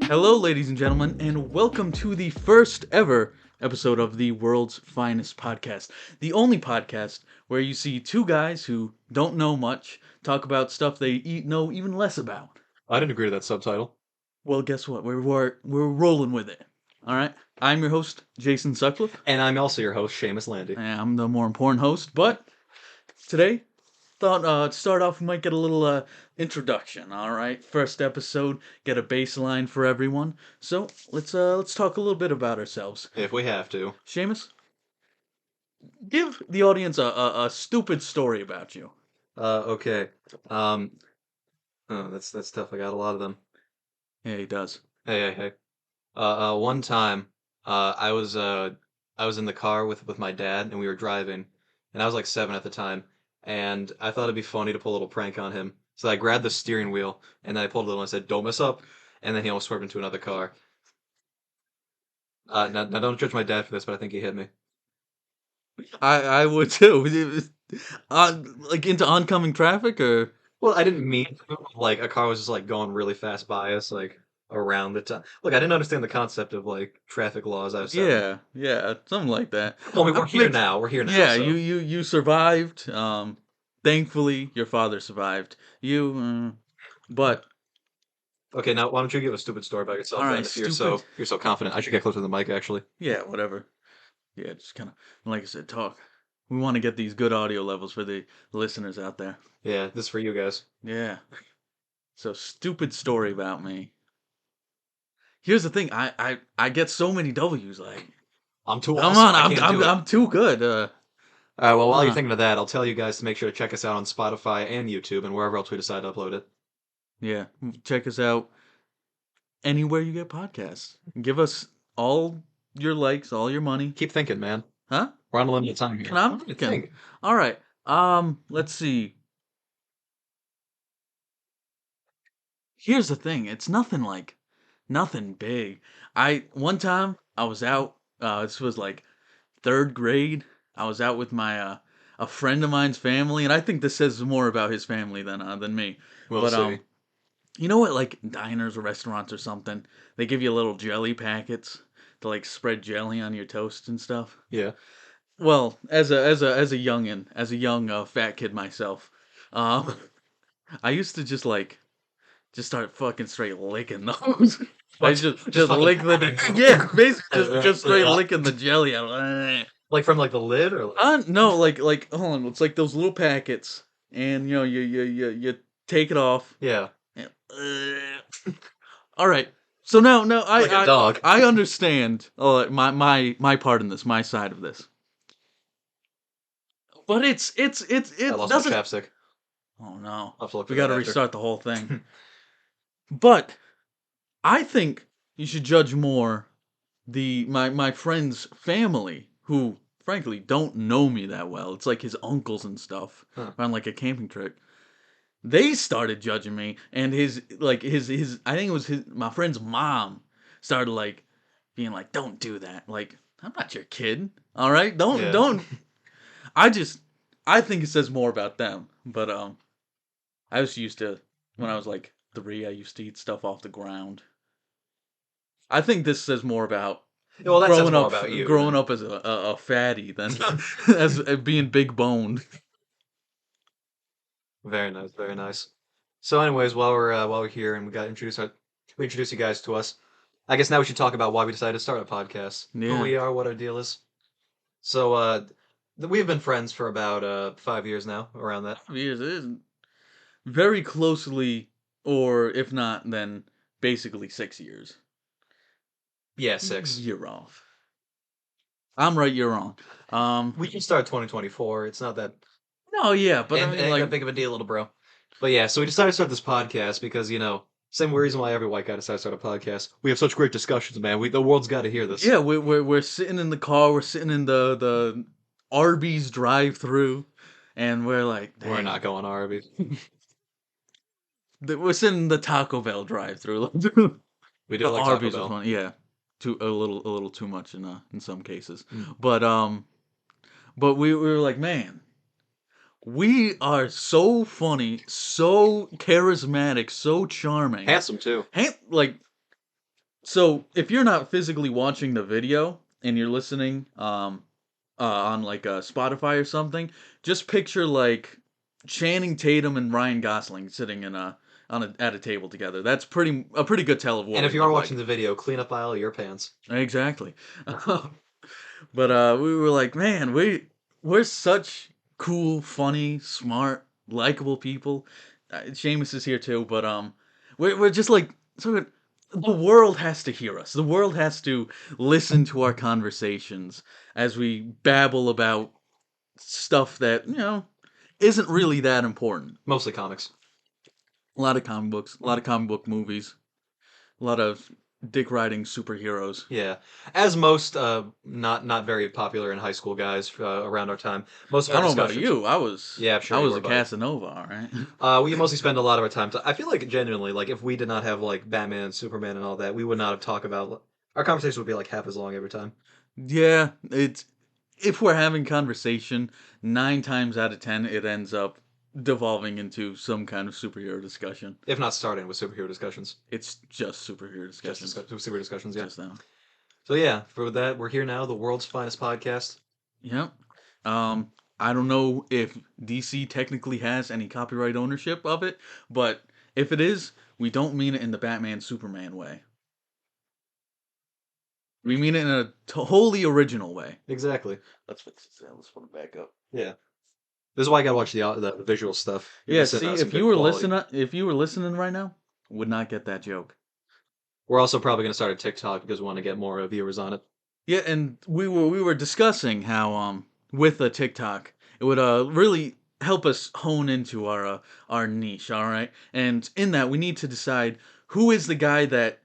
Hello, ladies and gentlemen, and welcome to the first ever episode of the world's finest podcast. The only podcast where you see two guys who don't know much talk about stuff they know even less about. I didn't agree to that subtitle. Well, guess what? We're rolling with it. All right. I'm your host, Jason Sutcliffe. And I'm also your host, Seamus Landy. I'm the more important host, but today thought to start off we might get a little introduction. All right, first episode, get a baseline for everyone. So let's talk a little bit about ourselves. If we have to. Seamus, give the audience a stupid story about you. Okay. Um, oh, that's tough. I got a lot of them. Yeah, he does. Hey. One time, I was in the car with my dad, and we were driving, and I was like 7 at the time, and I thought it'd be funny to pull a little prank on him. So I grabbed the steering wheel, and then I pulled it, and I said, "Don't mess up," and then he almost swerved into another car. Now don't judge my dad for this, but I think he hit me. I would too. Like into oncoming traffic or Well, I didn't mean to, like a car was just like going really fast by us, like around the time. Look, I didn't understand the concept of like traffic laws. I was 7. yeah, something like that. Well, I mean, we're here now. We're here now. Yeah, So you survived. Thankfully your father survived. But okay, now why don't you give a stupid story about yourself all then? right, If you're stupid. so confident, I should get closer to the mic actually. Yeah, whatever. Yeah, just kind of like I said, talk. We want to get these good audio levels for the listeners out there. Yeah, this is for you guys. Yeah. So stupid story about me. Here's the thing. I get so many W's. Like, I'm too come awesome. on, I can't do it. I'm too good. All right. Well, while you're Uh, thinking of that, I'll tell you guys to make sure to check us out on Spotify and YouTube and wherever else we decide to upload it. yeah. Check us out anywhere you get podcasts. Give us all your likes, all your money. Keep thinking, man. Huh? We're on a limited time here. Can I Keep can, thinking. all right. Let's see. Here's the thing. It's nothing big. One time I was out. This was like third grade. I was out with my a friend of mine's family, and I think this says more about his family than me. We'll But see. you know what? Like diners or restaurants or something, they give you little jelly packets to like spread jelly on your toast and stuff. Yeah. Well, as a youngin, as a young fat kid myself, um, I used to just start fucking straight licking those. I What? just fucking- lick the yeah, basically just straight licking the jelly out. Like from like the lid or like... No, like hold on, it's like those little packets, and you know you take it off. Yeah. And, all right, so now Like a dog. I understand. My part in this, my side of this, but it I lost my doesn't. chapstick. Oh no, I'll have to look we for got that to after. restart the whole thing. But I think you should judge more my friend's family, who frankly don't know me that well. It's like his uncles and stuff Huh. on like a camping trip. They started judging me, and his I think it was his my friend's mom started like being like, "Don't do that." Like, I'm not your kid. All right, Yeah. don't. I just I think it says more about them. But I was used to when I was like 3, I used to eat stuff off the ground. I think this says more about Well, that says growing more up about you. growing up as a fatty than as being big boned. Very nice, very nice. So, anyways, while we're here and we introduced you guys to us. I guess now we should talk about why we decided to start a podcast. Yeah. Who we are, what our deal is. So, we've been friends for about 5 years now, around that. Years it is very closely, or if not, then basically 6 years. Yeah, 6. You're off. I'm right. You're wrong. We can start 2024. It's not that No, yeah, but and, I mean, ain't like, that big of a deal, little bro. But yeah, so we decided to start this podcast because same reason why every white guy decided to start a podcast. We have such great discussions, man. The world's got to hear this. yeah, we're sitting in the car, we're sitting in the Arby's drive-through, and we're like, We're "Dang." not going Arby's. We're sitting in the Taco Bell drive-through. We do The like Taco Arby's was Bell. fun, yeah. A little too much in some cases, Mm. but we were like, man, we are so funny, so charismatic, so charming. Handsome too. Like So if you're not physically watching the video and you're listening on like Spotify or something, just picture like Channing Tatum and Ryan Gosling sitting in a at a table together. That's pretty good tell of what And if we you are look watching like. the video, clean up aisle of your pants. Exactly. But we were like, man, we're such cool, funny, smart, likable people. Seamus is here too, but we're just like sort of the world has to hear us. The world has to listen to our conversations as we babble about stuff that isn't really that important. Mostly comics. A lot of comic books, a lot of comic book movies, a lot of dick riding superheroes. Yeah, as most not very popular in high school guys around our time. Most of I our don't know about discussions. you. Yeah, I'm I sure you was were, a buddy. Casanova, all right. We mostly spend a lot of our time. I feel like genuinely, like if we did not have like Batman, Superman, and all that, we would not have talked about. Our conversation would be like half as long every time, Yeah, it's if we're having conversation, 9 times out of 10, it ends up devolving into some kind of superhero discussion. if not starting with superhero discussions. It's just superhero discussions, Superhero discussions, yeah. just now. So yeah, for that, we're here now, the world's finest podcast. Yep. I don't know if DC technically has any copyright ownership of it, but if it is, we don't mean it in the Batman Superman way. We mean it in a wholly original way. Exactly. Let's fix this. Let's put it back up. Yeah. This is why I gotta watch the visual stuff. You're Yeah, missing see, some good quality. if you were listening right now, would not get that joke. We're also probably gonna start a TikTok because we want to get more viewers on it. Yeah, and we were discussing how with a TikTok it would really help us hone into our niche, all right? And in that we need to decide who is the guy that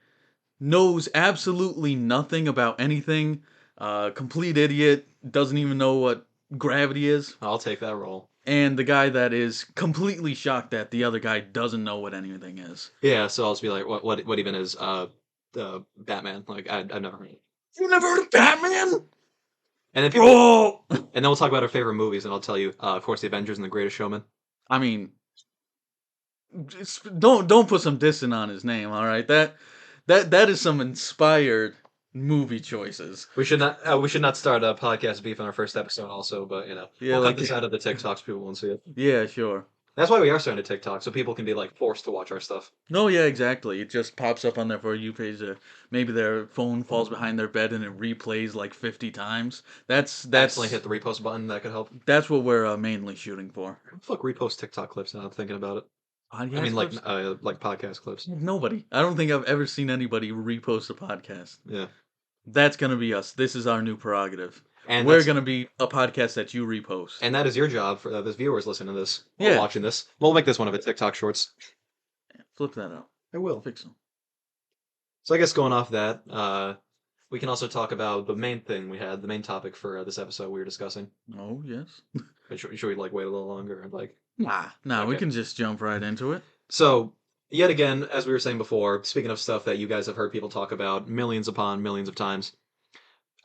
knows absolutely nothing about anything, complete idiot, doesn't even know what gravity is, I'll take that role. and the guy that is completely shocked that the other guy doesn't know what anything is. Yeah, so I'll just be like, what even is Batman? Like I've never heard of it. You never heard of Batman? And then people, Bro! and then we'll talk about our favorite movies, and I'll tell you, of course, The Avengers and The Greatest Showman. I mean, don't put some dissing on his name, all right? That is some inspired movie choices. We should not start a podcast beef on our first episode, also, but Yeah, we'll cut like this out of the TikToks. People won't see it. yeah, sure. That's why we are starting a TikTok, so people can be like forced to watch our stuff. No, yeah, exactly. It just pops up on their For You page. Maybe their phone falls behind their bed and it replays like 50 times. That's Accidentally that's hit the repost button. That could help. that's what we're mainly shooting for. Fuck, repost TikTok clips. Now I'm thinking about it. I Podcast mean, clips? like podcast clips. Nobody. I don't think I've ever seen anybody repost a podcast. Yeah, That's gonna be us. This is our new prerogative. and We're that's gonna be a podcast that you repost. and that is your job for this viewers listening to this or Yeah. watching this. We'll make this one of a TikTok shorts. Flip that out. I will. Fix them. So I guess going off that, we can also talk about the main thing we had, the main topic for this episode we were discussing. Oh yes. Should we like wait a little longer and like? Nah. We Okay. can just jump right into it. So yet again, as we were saying before, speaking of stuff that you guys have heard people talk about millions upon millions of times,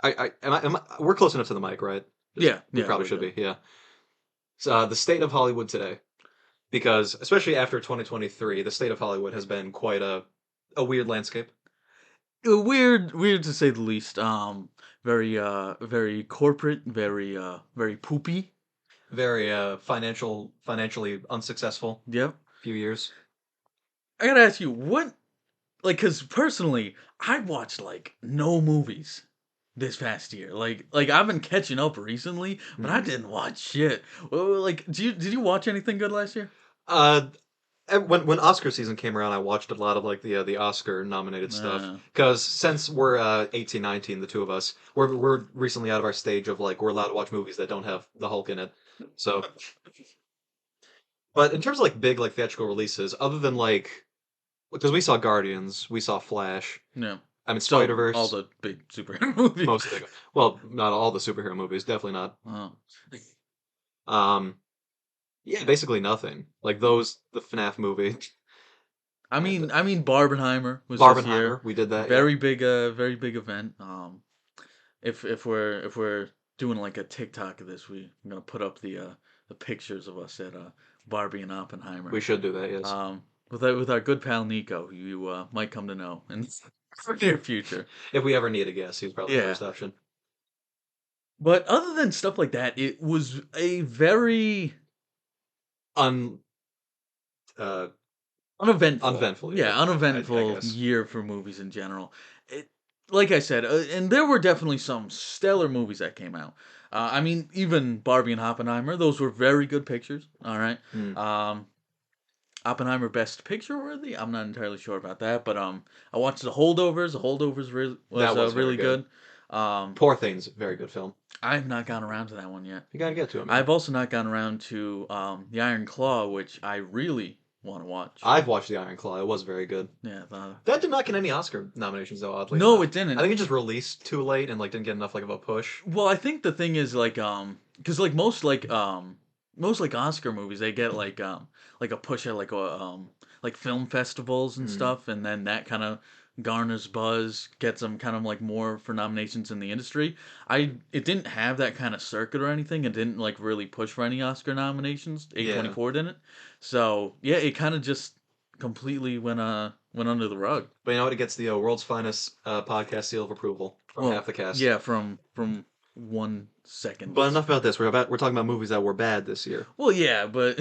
we're close enough to the mic, right? We Yeah. probably We're should good. be, yeah. So, the state of Hollywood today, because especially after 2023, the state of Hollywood has been quite a weird landscape. Weird to say the least. Very corporate, very poopy. Very financially unsuccessful Yep. few years. I gotta ask you, what, like, cause personally, I watched like no movies this past year. Like I've been catching up recently, but I Mhm. didn't watch shit. Well, like, did you watch anything good last year? Uh, when Oscar season came around, I watched a lot of like the Oscar nominated stuff. Uh, Because since we're 18, 19, the two of us, we're recently out of our stage of like we're allowed to watch movies that don't have the Hulk in it. So, but in terms of like big like theatrical releases, other than like because we saw Guardians, we saw Flash. no. I mean So Spider all Verse, the big superhero movies. most of the well, not all the superhero movies, definitely not. Oh. Um, yeah, basically nothing. Like those, the FNAF movie, and I mean, Barbenheimer was this year. Barbenheimer, we did that. Yeah, Very big event. If we're doing like a TikTok of this, I'm gonna put up the pictures of us at Barbie and Oppenheimer. we should do that. Yes. With with our good pal Nico, who you might come to know. And for near future. If we ever need a guest, he's probably the Yeah. first option. But other than stuff like that, it was a very Un uh uneventful. Uneventful, yeah. Yeah, I uneventful guess. year for movies in general. It, like I said, and there were definitely some stellar movies that came out. I mean, even Barbie and Oppenheimer; those were very good pictures. All right, Hmm. um, Oppenheimer Best Picture worthy. I'm not entirely sure about that, but I watched The Holdovers. The Holdovers was That was very really good. good. Um, Poor Things, very good film. I've not gotten around to that one yet. You gotta get to it, man. I've also not gotten around to The Iron Claw, which I really want to watch. I've watched The Iron Claw. It was very good. Yeah, That did not get any Oscar nominations though, oddly no, enough. it I didn't. think it just released too late and like didn't get enough like of a push. Well, I think the thing is like because like most like Oscar movies they get like a push at like film festivals and Hmm. stuff, and then that kind of garners buzz, gets them kind of like more for nominations in the industry. It didn't have that kind of circuit or anything. It didn't like really push for any Oscar nominations. Yeah. A24 didn't. So yeah, it kind of just completely went under the rug. But you know what? It gets the world's finest podcast seal of approval from half Well, the cast. yeah, from 1 second. But enough about this. We're talking about movies that were bad this year. Well, yeah, but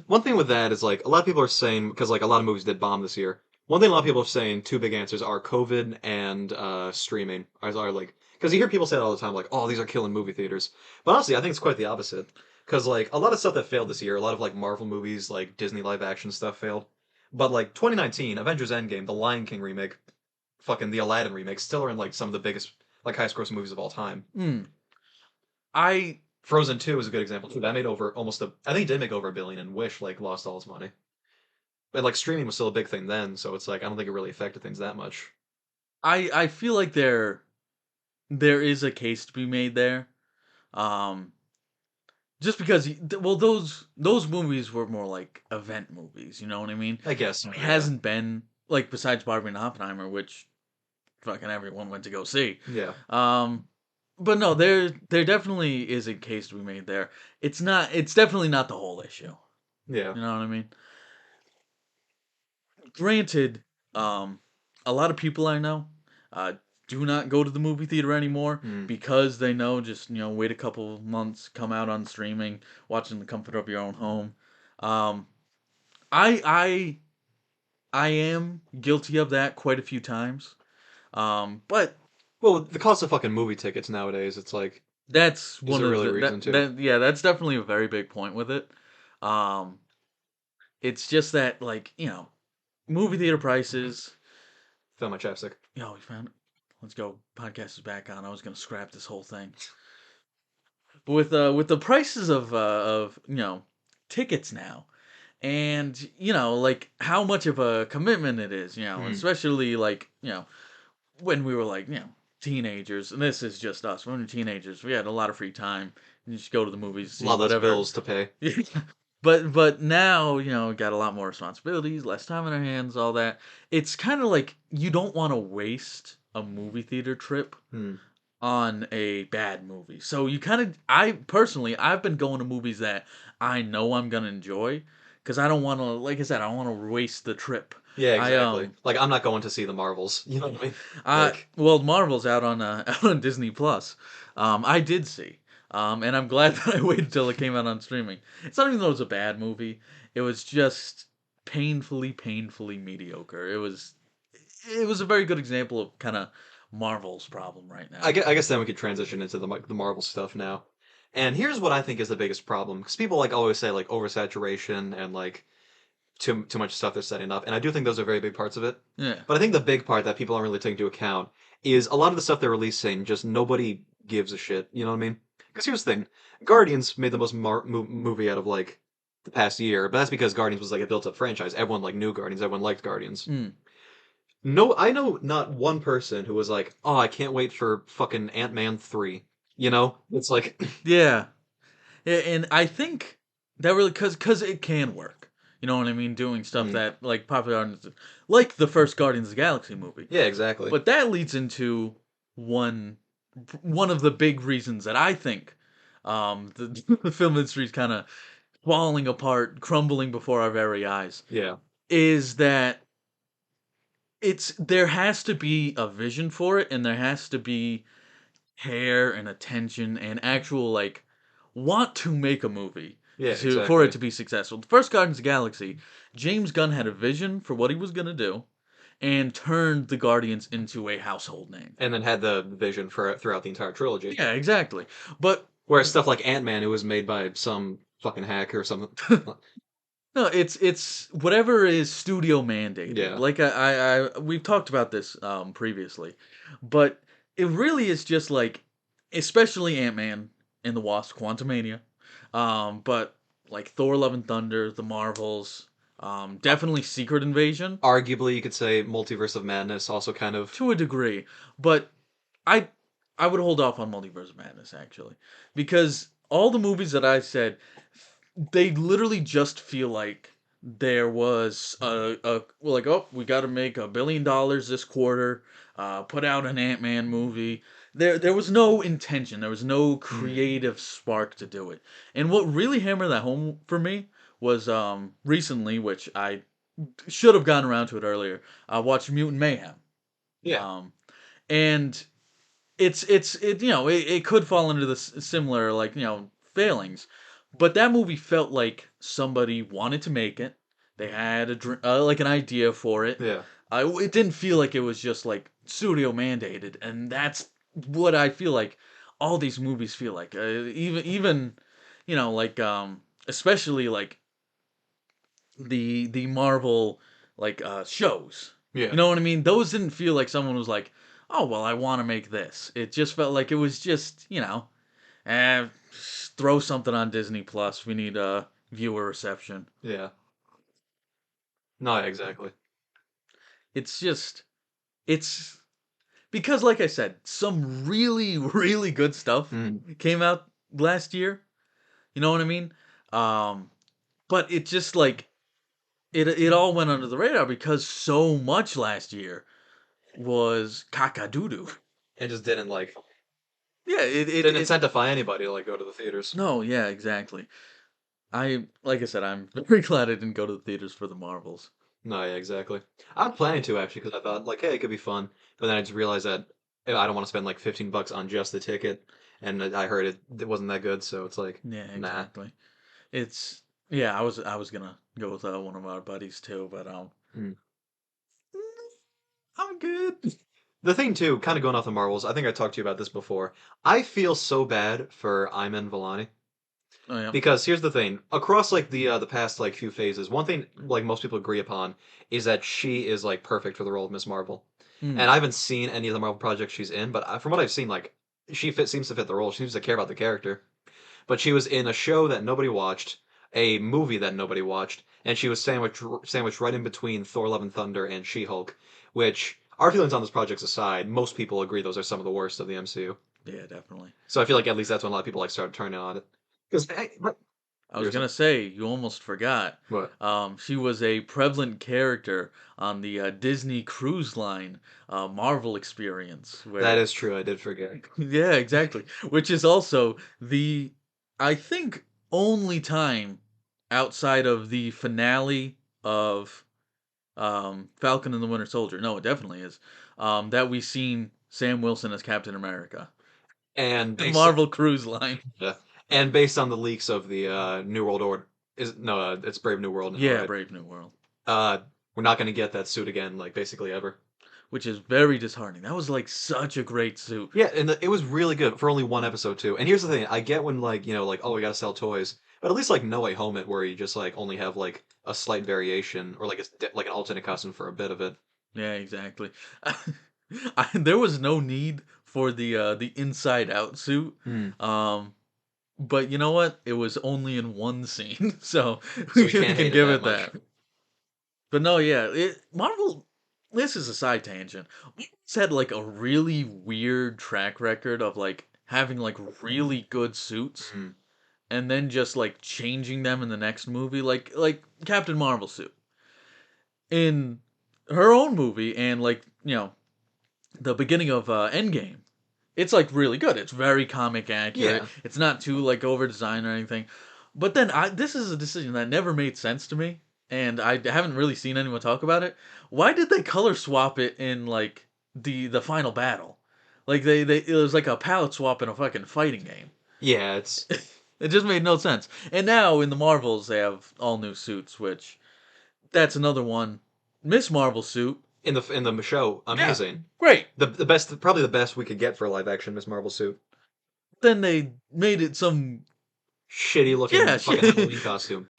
One thing with that is like a lot of people are saying because like a lot of movies did bomb this year. One thing a lot of people are saying, two big answers are COVID and streaming. Are like because you hear people say that all the time, like, oh, these are killing movie theaters. But honestly, I think it's quite the opposite. Because like a lot of stuff that failed this year, a lot of like Marvel movies, like Disney live action stuff failed. But like 2019, Avengers Endgame, the Lion King remake, fucking the Aladdin remake, still are in like some of the biggest like highest grossing movies of all time. hmm, I Frozen 2 is a good example too. That made over almost a I think it did make over a billion and Wish like lost all its money. But like streaming was still a big thing then, so it's like I don't think it really affected things that much. I feel like there is a case to be made there. Um, just because well those movies were more like event movies, you know what I mean? I guess It so, yeah. hasn't been like besides Barbie and Oppenheimer, which fucking everyone went to go see. Yeah. Um, but no, there definitely is a case to be made there. It's definitely not the whole issue. Yeah. You know what I mean? Granted, um, a lot of people I know uh, do not go to the movie theater anymore Mm. because they know just wait a couple of months, come out on streaming, watching the comfort of your own home. Um, I I I am guilty of that quite a few times. But Well, the cost of fucking movie tickets nowadays, it's like, that's is one there of really a the reason to? that yeah, that's definitely a very big point with it. Um, it's just that like movie theater prices. Fill my chapstick. We found it. Let's go. Podcast is back on. I was gonna scrap this whole thing. But with the prices of tickets now, and like how much of a commitment it is, Mm. especially like when we were like teenagers, and this is just us. When we were teenagers, we had a lot of free time. You just go to the movies, A see lot less whatever. bills to pay. But now got a lot more responsibilities, less time on our hands, all that. It's kind of like you don't want to waste a movie theater trip Hmm. on a bad movie. So you kind of I personally I've been going to movies that I know I'm going to enjoy cuz I don't want to like I said I don't want to waste the trip. Yeah, I exactly. Like I'm not going to see the Marvels. You know what I mean? I Like, well Marvel's out on out on Disney Plus. I did see. And I'm glad that I waited till it came out on streaming. It's not even though it was a bad movie. It was just painfully mediocre. It was a very good example of kind of Marvel's problem right now. I guess then we could transition into the Marvel stuff now. And here's what I think is the biggest problem, because people like always say like oversaturation and like too much stuff they're setting up, and I do think those are very big parts of it. Yeah. But I think the big part that people aren't really taking into account is a lot of the stuff they're releasing. Just nobody gives a shit. You know what I mean? Because here's the thing: Guardians made the most movie out of like the past year, but that's because Guardians was like a built-up franchise. Everyone like knew Guardians. Everyone liked Guardians. Mm. No, I know not one person who was like, "Oh, I can't wait for fucking Ant-Man 3." You know, it's like, Yeah. And I think that really cuz it can work. You know what I mean? Doing stuff hmm, that like popular artists like the first Guardians of the Galaxy movie. yeah, exactly. But that leads into one one of the big reasons that I think the, the film industry is kind of falling apart, crumbling before our very eyes Yeah. is that it's there has to be a vision for it, and there has to be care and attention and actual like want to make a movie Yeah, to for it exactly. to be successful. The first Guardians of the Galaxy, James Gunn had a vision for what he was gonna do, and turned the Guardians into a household name. And then had the vision for throughout the entire trilogy. Yeah, exactly. But Whereas stuff like Ant-Man, it was made by some fucking hack or something. no, it's whatever is studio mandated. Yeah. Like we've talked about this previously, but it really is just like, especially Ant Man and the Wasp: Quantumania, but like Thor: Love and Thunder, the Marvels, definitely Secret Invasion Arguably, you could say Multiverse of Madness also kind of. to a degree, but I I would hold off on Multiverse of Madness actually, because all the movies that I said, they literally just feel like there was a like, oh, we got to make $1 billion this quarter, put out an Ant-Man movie. There was no intention, there was no Mm. creative spark to do it. And what really hammered that home for me was recently, which I should have gotten around to it earlier. I watched Mutant Mayhem. Yeah. um and it, it could fall into the similar, like, failings, but that movie felt like somebody wanted to make it. They had like an idea for it. Yeah. It didn't feel like it was just like studio mandated, and that's what I feel like all these movies feel like. Even like, especially like the Marvel, like, shows. Yeah. You know what I mean? Those didn't feel like someone was like, "Oh, well, I want to make this." It just felt like it was just, throw something on Disney Plus. We need a viewer reception. Yeah. No, exactly. It's just it's because, like I said, some really really good stuff Mm. came out last year. You know what I mean? Um but it just like it all went under the radar because so much last year was caca-doodoo. It just didn't Yeah, didn't it incentivize anybody to go to the theaters. no, yeah, exactly. Like I said, I'm very glad I didn't go to the theaters for the Marvels. No, yeah, exactly. I was planning to actually because I thought hey, it could be fun, but then I just realized that I don't want to spend like $15 on just the ticket, and I heard it wasn't that good, so it's like, Yeah, nah. exactly. It's yeah, I was gonna go with one of our buddies too, but Mm. I'm good. The thing too, kind of going off the Marvels, I think I talked to you about this before. I feel so bad for Iman Vellani. Oh yeah. Because here's the thing, across the past few phases, one thing like most people agree upon is that she is like perfect for the role of Miss Marvel. And Hmm. I haven't seen any of the Marvel projects she's in, but from what I've seen, like seems to fit the role. She seems to care about the character. But she was in a show that nobody watched, a movie that nobody watched, and she was sandwiched right in between Thor: Love and Thunder and She-Hulk, which our feelings on those projects aside, most people agree those are some of the worst of the MCU. Yeah, definitely. So I feel like at least that's when a lot of people started turning on it. Because hey, I was seriously, gonna say, you almost forgot. what? She was a prevalent character on the Disney Cruise Line Marvel experience, That where is true. I did forget. yeah, exactly. Which is also the, I think, only time outside of the finale of Falcon and the Winter Soldier. No, it definitely is. That we've seen Sam Wilson as Captain America. And based Marvel Cruise Line. yeah, and based on the leaks of the New World Order, is no, it's Brave New World now, Yeah, right? Brave New World. Uh, we're not gonna get that suit again, like basically ever. Which is very disheartening. That was like such a great suit. Yeah, and it was really good for only one episode too. And here's the thing: I get when oh, we gotta sell toys, but at least like No Way Home it, where you just only have like a slight variation or like an alternate costume for a bit of it. Yeah, exactly. There was no need for the inside out suit. Hmm. Um, but you know what? It was only in one scene, so So we we can, can't can hate it give that it much. that. But no, yeah, Marvel. This is a side tangent. It's had like a really weird track record of like having like really good suits Hmm. and then just like changing them in the next movie, like Captain Marvel suit in her own movie, and like, the beginning of Endgame. It's like really good. It's very comic accurate. Yeah. It's not too like over designed or anything. But then this is a decision that never made sense to me. and I haven't really seen anyone talk about it. Why did they color swap it in like the final battle? Like they it was like a palette swap in a fucking fighting game. Yeah, it's It just made no sense. And now in the Marvels they have all new suits, which that's another one. Miss Marvel suit. in the show, Yeah, amazing. great. The best, probably the best we could get for a live action Miss Marvel suit. Then they made it some Shitty yeah, looking fucking shit. Halloween costume.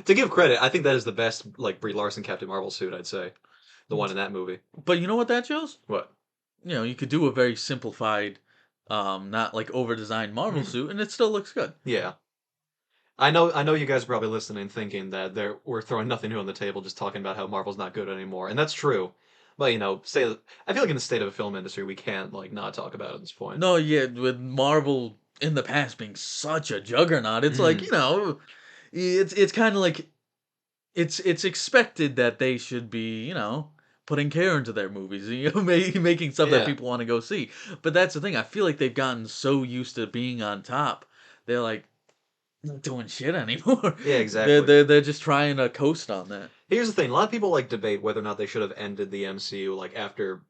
To give credit, I think that is the best like Brie Larson Captain Marvel suit. I'd say the one in that movie. But you know what that shows? What? You could do a very simplified, not like over designed Marvel Hmm. suit, and it still looks good. Yeah. I know you guys are probably listening thinking that we're throwing nothing new on the table just talking about how Marvel's not good anymore. And that's true. But I feel like in the state of the film industry we can't like not talk about it at this point. No, yeah, with Marvel in the past being such a juggernaut, it's like Mm, it's kind of like it's expected that they should be putting care into their movies, making stuff that yeah. people want to go see. But that's the thing. I feel like they've gotten so used to being on top, they're like not doing shit anymore. Yeah, they're exactly. they're they're just trying to coast on that. Here's the thing, a lot of people like debate whether or not they should have ended the MCU like after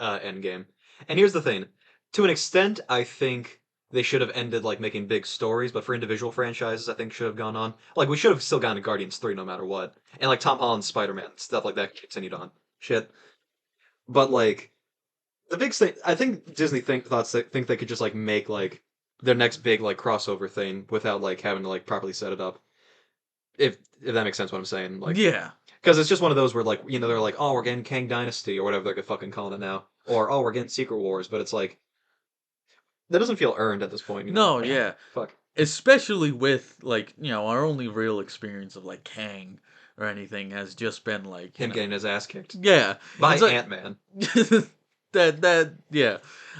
Endgame. And here's the thing, to an extent I think they should have ended like making big stories, but for individual franchises I think should have gone on. Like we should have still gone to Guardians 3 no matter what. And like Tom Holland's Spider-Man, stuff like that continued on. Shit. But like the big thing, I think Disney think they could just like make like their next big like crossover thing without like having to like properly set it up. If that makes sense what I'm saying. Like Yeah. because it's just one of those where, like, they're like, oh, we're getting Kang Dynasty or whatever they're fucking calling it now, or oh, we're getting Secret Wars, but it's like that doesn't feel earned at this point, you know? No, yeah. Fuck Especially with like our only real experience of like Kang or anything has just been like him getting his ass kicked yeah, by it's like Ant-Man. that yeah.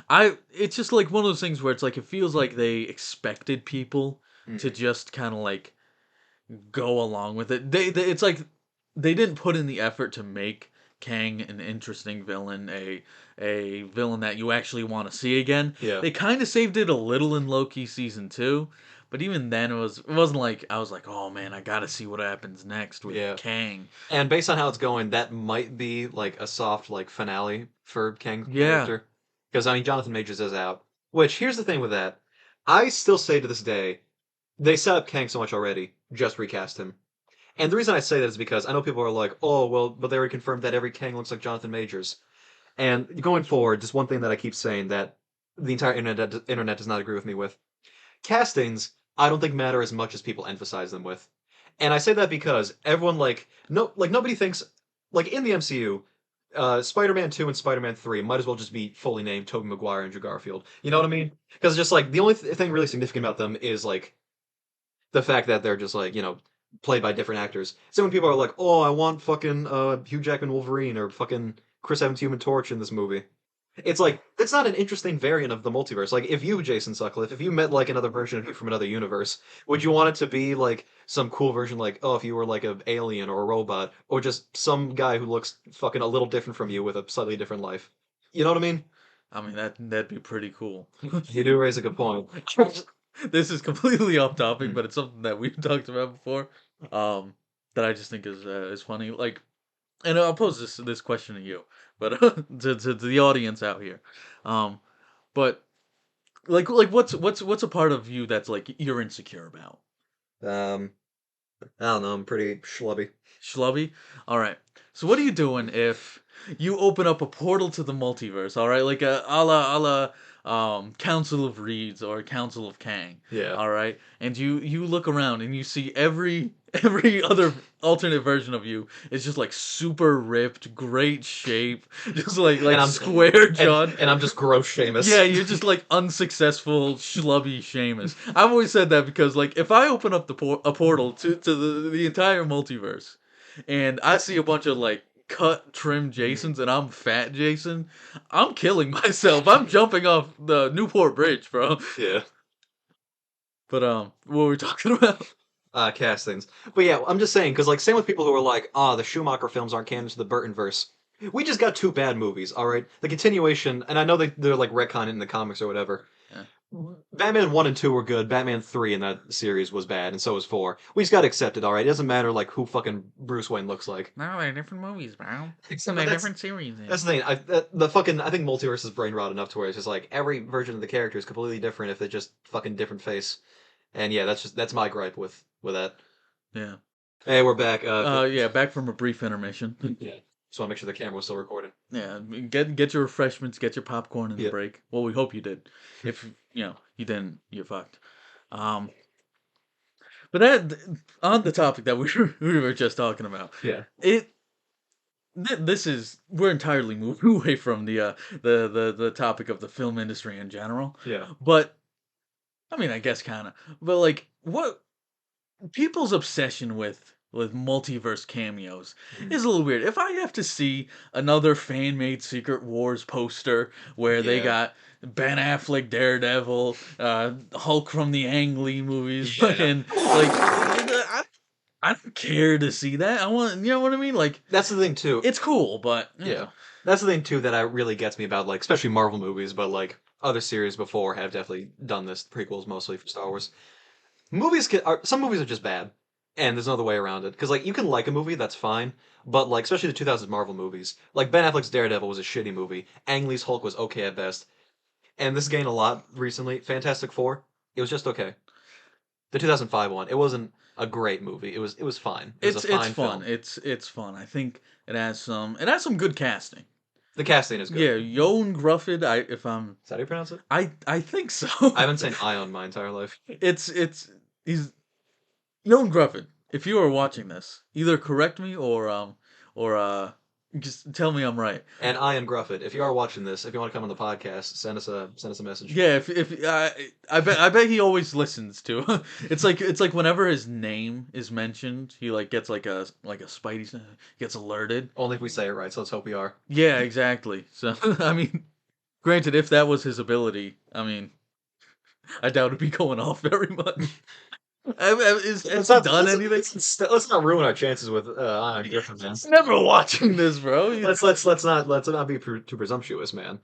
I It's just like one of those things where it's like it feels like they expected people to Mm. just kind of like go along with it. They it's like they didn't put in the effort to make Kang an interesting villain, a villain that you actually want to see again. Yeah, They kind of saved it a little in Loki season 2, but even then it wasn't like I was like, "Oh man, I got to see what happens next with yeah. Kang." And based on how it's going, that might be like a soft like finale for Kang's Yeah. character, because I mean Jonathan Majors is out. Which here's the thing with that, I still say to this day, they set up Kang so much already, just recast him. And the reason I say that is because I know people are like, oh, well, but they already confirmed that every Kang looks like Jonathan Majors. And going forward, just one thing that I keep saying that the entire internet does not agree with me with. Castings, I don't think matter as much as people emphasize them with. And I say that because everyone nobody thinks like in the MCU, Spider-Man 2 and Spider-Man 3 might as well just be fully named Tobey Maguire and Andrew Garfield. You know what I mean? Because just like the only thing really significant about them is like the fact that they're just like played by different actors. So when people are like, "Oh, I want fucking Hugh Jackman Wolverine or fucking Chris Evans Human Torch in this movie," it's like that's not an interesting variant of the multiverse. Like if you, Jason Sutcliffe, if you met like another version of you from another universe, would you want it to be like some cool version, like oh, if you were like an alien or a robot, or just some guy who looks fucking a little different from you with a slightly different life? You know what I mean? I mean that'd be pretty cool. You do raise a good point. This is completely off topic, Hmm. but it's something that we've talked about before. Um, that I just think is funny. Like, and I'll pose this question to you, but to the audience out here. Um, but like what's a part of you that's like you're insecure about? Um, I don't know. I'm pretty schlubby. Schlubby? All right. So what are you doing if you open up a portal to the multiverse? All right, like a la Council of Reeds or Council of Kang. Yeah. All right, and you look around and you see every other alternate version of you is just like super ripped, great shape, just And like I'm square jawed. and I'm just gross Yeah, Seamus. you're just like unsuccessful, schlubby Seamus. I've always said that because like if I open up a portal to the entire multiverse, and I see a bunch of like cut, trim Mhm. Jasons, and I'm fat Jason, I'm killing myself. I'm jumping off the Newport Bridge, bro. Yeah. But what were we talking about? Castings. But yeah, I'm just saying because like same with people who are like, the Schumacher films aren't canon to the Burton verse. We just got two bad movies, all right. The continuation, and I know they're like retconning in the comics or whatever, Yeah. Batman 1 and 2 were good. Batman 3 in that series was bad, and so was 4. We just gotta accept it, alright? It doesn't matter like who fucking Bruce Wayne looks like. No, they're different movies, bro. Except, but They're different series. that's the thing. The fucking I think multiverse is brain rot enough to where it's just like every version of the character is completely different if they just fucking different face. And yeah, that's my gripe with that. Yeah. Hey, we're back. Yeah. Back from a brief intermission. Yeah. Just want to make sure the camera was still recording. Yeah. Get your refreshments. Get your popcorn in the Yeah. break. Well, we hope you did. If you didn't, you're fucked. Um. But that on the topic that we were just talking about. Yeah. It this is we're entirely moving away from the topic of the film industry in general. Yeah. But I mean, I guess kind of. But like, what people's obsession with multiverse cameos Mm. is a little weird. If I have to see another fan made Secret Wars poster where they Yeah. got Ben Affleck Daredevil, Hulk from the Ang Lee movies, Yeah. fucking like I don't care to see that. I want you know what I mean? Like That's the thing too. it's cool, but Yeah. That's the thing too that really gets me about like especially Marvel movies, but like other series before have definitely done this. Prequels mostly for Star Wars. Some movies are just bad, and there's no other way around it. Because like you can like a movie, that's fine, but like especially the 2000s Marvel movies, like Ben Affleck's Daredevil was a shitty movie. Ang Lee's Hulk was okay at best, and this gained a lot recently. Fantastic Four, it was just okay. The 2005 one, it wasn't a great movie. It was fine. It was a it's fine fun. film. It's fun. I think it has some good casting. The casting is good. Yeah, Yoan Grufford. Is that how you pronounce it? I think I so. haven't seen Ion my entire life. it's he's Yoan Grufford. If you are watching this, either correct me or just tell me I'm right. And Ian Grufford, if you are watching this, if you want to come on the podcast, send us a message. Yeah, if I bet he always listens to. It's like whenever his name is mentioned, he like gets like a spidey gets alerted. Only if we say it right, so let's hope we are. Yeah, exactly. So I mean, granted, if that was his ability, I mean, I doubt it'd be going off very much. Has Let's he not done anything? let's not ruin our chances with Ian Griffin, man. He's never watching this, bro. Let's not be too presumptuous, man.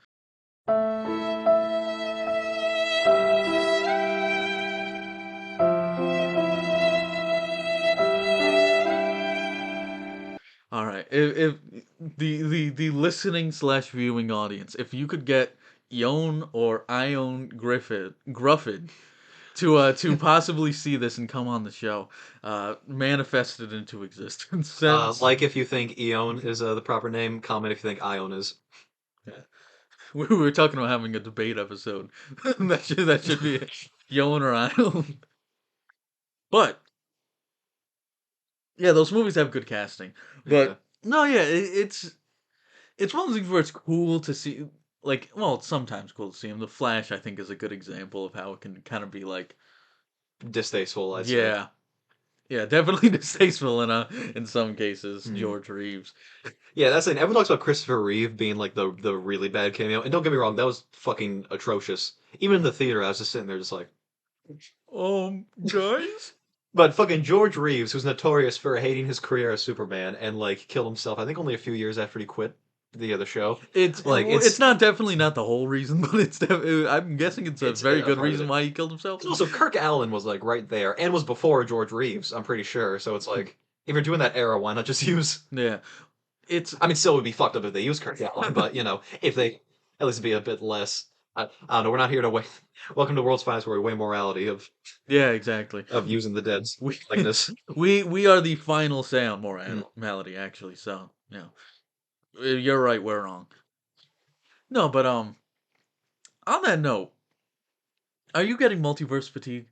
All right. If the listening slash viewing audience, if you could get Yon or Ion Grufford to possibly see this and come on the show, manifest it into existence. Like if you think Eon is the proper name, comment if you think Ion is. Yeah. We were talking about having a debate episode. that should be it. Yon or Ion. But yeah, those movies have good casting. Yeah. But no, yeah, it's one of those things where it's cool to see. Like, well, it's sometimes cool to see him. The Flash, I think, is a good example of how it can kind of be like, Distasteful, I'd say. yeah, yeah, definitely distasteful in some cases. Hmm. George Reeves. Yeah, that's the thing. Everyone talks about Christopher Reeve being like the really bad cameo, and don't get me wrong, that was fucking atrocious. Even in the theater, I was just sitting there, just like. Guys. But fucking George Reeves, who's notorious for hating his career as Superman and like killed himself, I think only a few years after he quit the other show. It's Like well, it's not definitely not the whole reason, but I'm guessing it's a it's very a good part of reason it. why he killed himself. And also, Kirk Allen was like right there and was before George Reeves, I'm pretty sure. So it's like if you're doing that era, why not just use? Yeah, it's I mean, still it would be fucked up if they use Kirk Allen, but if they at least be a bit less. I don't know. We're not here to wait. Welcome to World's Finest, where we weigh morality yeah, exactly. of using the dead's We likeness. we are the final say on Mm. morality, actually. So you're right, we're wrong. No, but on that note, are you getting multiverse fatigue?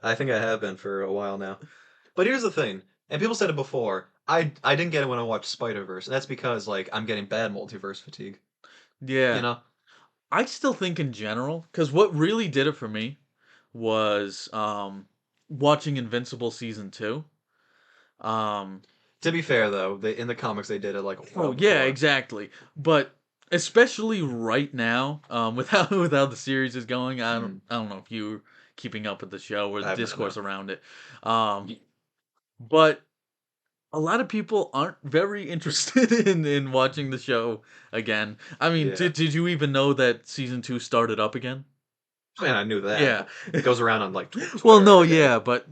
I think I have been for a while now. But here's the thing, and people said it before. I didn't get it when I watched Spider Verse, and that's because like I'm getting bad multiverse fatigue. You Yeah, know, I still think in general, because what really did it for me was watching Invincible season 2. Um, to be fair though, in the comics they did it like a while oh yeah, before. exactly. But especially right now, with how the series is going, Mm, I don't know if you're keeping up with the show or I the haven't no. discourse around it. But a lot of people aren't very interested in watching the show again. I mean, Yeah. did you even know that season 2 started up again? Man, I knew that. Yeah. It goes around on like Well, Twitter no, every day. yeah, but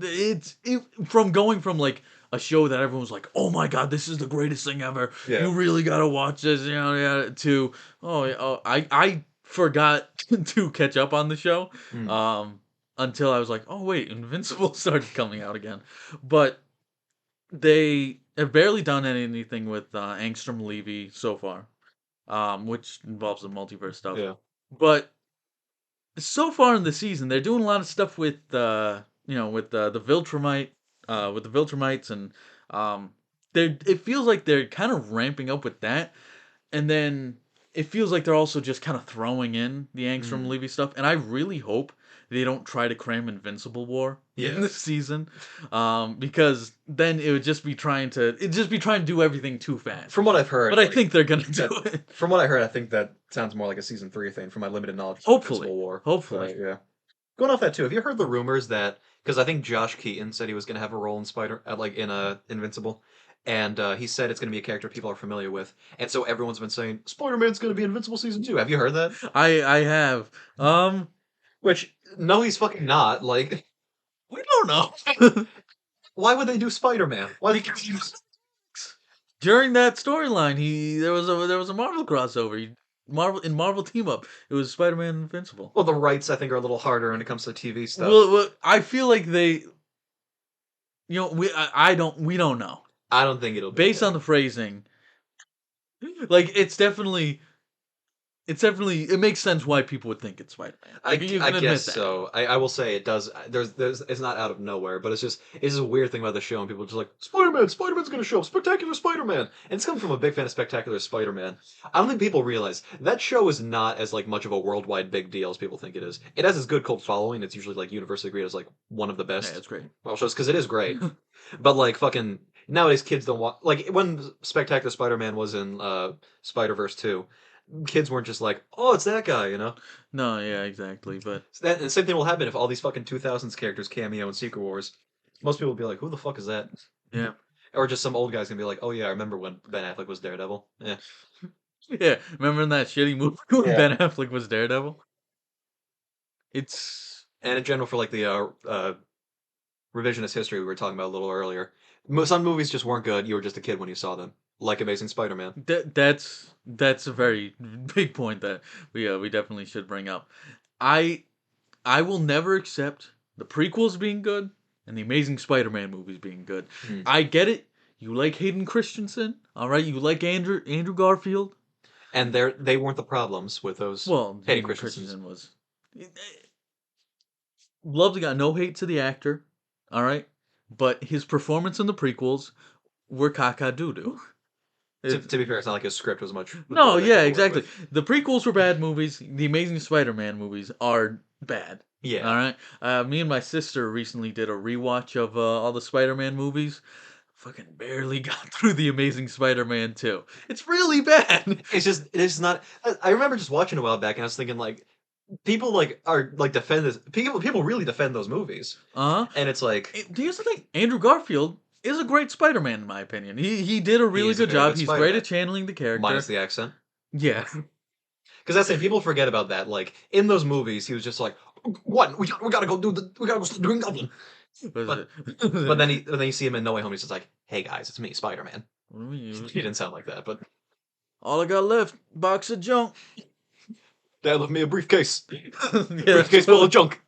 from going from like a show that everyone's like, "Oh my god, this is the greatest thing ever. Yeah. You really gotta watch this," yeah, to oh, yeah, oh I forgot to catch up on the show, Mm, um, until I was like, "Oh wait, Invincible started coming out again," but they have barely done anything with Angstrom Levy so far, which involves the multiverse stuff, yeah. but so far in the season, they're doing a lot of stuff with with the Viltrumite, with the Viltrumites, and they it feels like they're kind of ramping up with that, and then it feels like they're also just kind of throwing in the Angstrom Mm, Levy stuff, and I really hope they don't try to cram Invincible War in yeah. this season, because then it'd just be trying to do everything too fast. From what I've heard, But I like think they're gonna do that. it. From what I heard, I think that sounds more like a season 3 thing. From my limited knowledge of Hopefully, Invincible War. So hopefully. yeah. Going off that too, have you heard the rumors that because I think Josh Keaton said he was going to have a role in like in Invincible, and he said it's going to be a character people are familiar with, and so everyone's been saying Spider-Man's going to be Invincible season 2. Have you heard that? I have. Which no, he's fucking not. Like, We don't know. why would they do Spider-Man? Why they Because during that storyline, he there was a Marvel crossover. Marvel team up. It was Spider-Man and Invincible. Well, the rights I think are a little harder when it comes to TV stuff. Well, I feel like they, I don't we don't know. I don't think it'll be Based on there. the phrasing, like it's definitely it makes sense why people would think it's Spider-Man. Like you I can guess admit that. so. I will say it does. There's it's not out of nowhere, but it's just a weird thing about the show, and people are just like Spider-Man's going to show up, Spectacular Spider-Man, and it's coming from a big fan of Spectacular Spider-Man. I don't think people realize that show is not as like much of a worldwide big deal as people think it is. It has this good cult following. It's usually like universally agreed as like one of the Yeah, best it's great. Marvel shows because it is great. But like fucking nowadays, kids don't want like when Spectacular Spider-Man was in Spider-Verse 2, kids weren't just like, oh, it's that guy, you know. No, yeah, exactly. But So that and same thing will happen if all these fucking 2000s characters cameo in Secret Wars. Most people will be like, "Who the fuck is that?" yeah, Or just some old guy's gonna be like, "Oh yeah, I remember when Ben Affleck was Daredevil." Yeah, yeah. Remember in that shitty movie when yeah. Ben Affleck was Daredevil? It's And in general, for like the revisionist history we were talking about a little earlier, some movies just weren't good. You were just a kid when you saw them, like Amazing Spider-Man. that's a very big point that we definitely should bring up. I I will never accept the prequels being good and the Amazing Spider-Man movies being good. Hmm. I get it. You like Hayden Christensen, all right? You like Andrew Garfield. And they weren't the problems with those Well, Hayden Hayden Christensen's. Christensen was love the guy. No hate to the actor, all right, but his performance in the prequels were caca doo doo. To be fair, it's not like his script was much No, better than yeah, to work exactly. with. The prequels were bad movies. The Amazing Spider-Man movies are bad. All Yeah, right. Me and my sister recently did a rewatch of all the Spider-Man movies. Fucking barely got through the Amazing Spider-Man 2. It's really bad. it's not. I remember just watching a while back, and I was thinking like people like are like defend this. People really defend those movies, Uh-huh. and it's like Here's the thing. Andrew Garfield is a great Spider-Man in my opinion. He did a he really is a good very job. good He's great Spider-Man, at channeling the minus character. the accent. Yeah. Because that's it. People forget about that. Like in those movies, he was just like, "What? We gotta go we gotta go start doing Goblin." Was But it? then you see him in No Way Home. He's just like, "Hey guys, it's me, Spider-Man." What do you He mean? didn't sound like that, but All I got left, box of junk. Dad left me a briefcase, Yeah, briefcase full of junk.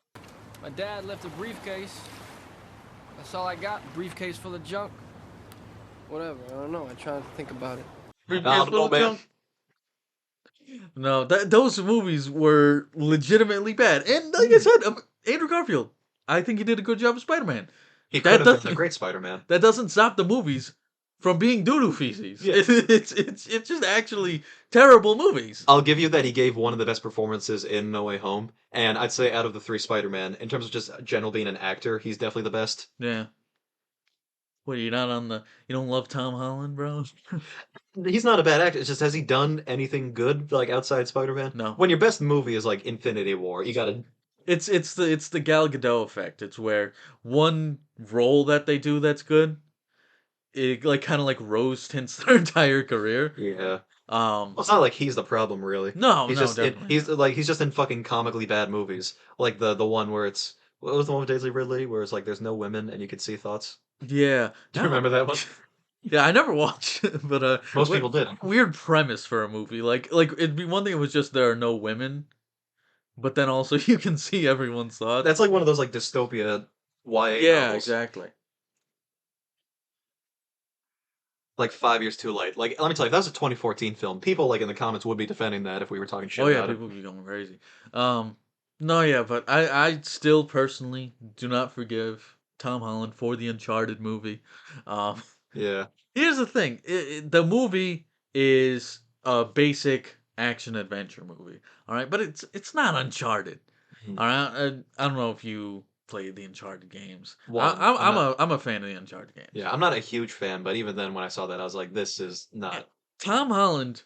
My dad left a briefcase. That's all I got. Briefcase full of junk. Whatever. I don't know. I try to think about it. briefcase I don't full know, of man. junk. No, those movies were legitimately bad. And like I said, Andrew Garfield, I think he did a good job of Spider-Man. He could That have been a doesn't great Spider-Man. that doesn't stop the movies from being doo-doo feces. Yeah. It's just actually terrible movies. I'll give you that he gave one of the best performances in No Way Home, and I'd say out of the three Spider-Man, in terms of just general being an actor, he's definitely the best. Yeah. What, you're not on the you don't love Tom Holland, bro? He's not a bad actor. It's just has he done anything good like outside Spider-Man? No. When your best movie is like Infinity War, you gotta. It's the Gal Gadot effect. It's where one role that they do that's good, it like kind of like rose tints their entire career. Yeah. Um, Well, it's not like he's the problem, really. no, He's no, just definitely he's not. like he's just in fucking comically bad movies, like the one where it's what was the one with Daisy Ridley where it's like there's no women and you can see thoughts. Yeah, Do you no, remember that one? yeah, I never watched it, but Most people did. weird premise for a movie. Like it'd be one thing if it was just there are no women, but then also you can see everyone's thoughts. That's like one of those like dystopia YA Yeah, novels. exactly. Like 5 years too late. Like let me tell you, if that was a 2014 film, people like in the comments would be defending that if we were talking shit Oh yeah, about it. people be going crazy. Um, no, yeah, but I still personally do not forgive Tom Holland for the Uncharted movie. Um, Yeah. here's the thing: the movie is a basic action adventure movie, all right, but it's not Uncharted. Mhm. All right, I don't know if you played the Uncharted games. One, I'm not. I'm a fan of the Uncharted games. Yeah, I'm not a huge fan, but even then when I saw that, I was like, this is Yeah, not. Tom Holland,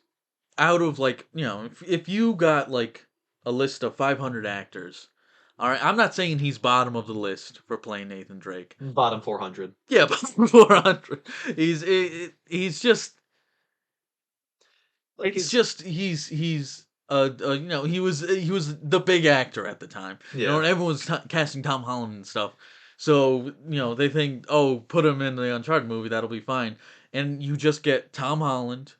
out of like if you got like a list of 500 actors, all right, I'm not saying he's bottom of the list for playing Nathan Drake. Bottom 400. Yeah, but 400, he's just Like it's he's just he's he was the big actor at the time, yeah. and everyone's casting Tom Holland and stuff. So they think, oh, put him in the Uncharted movie, that'll be fine, and you just get Tom Holland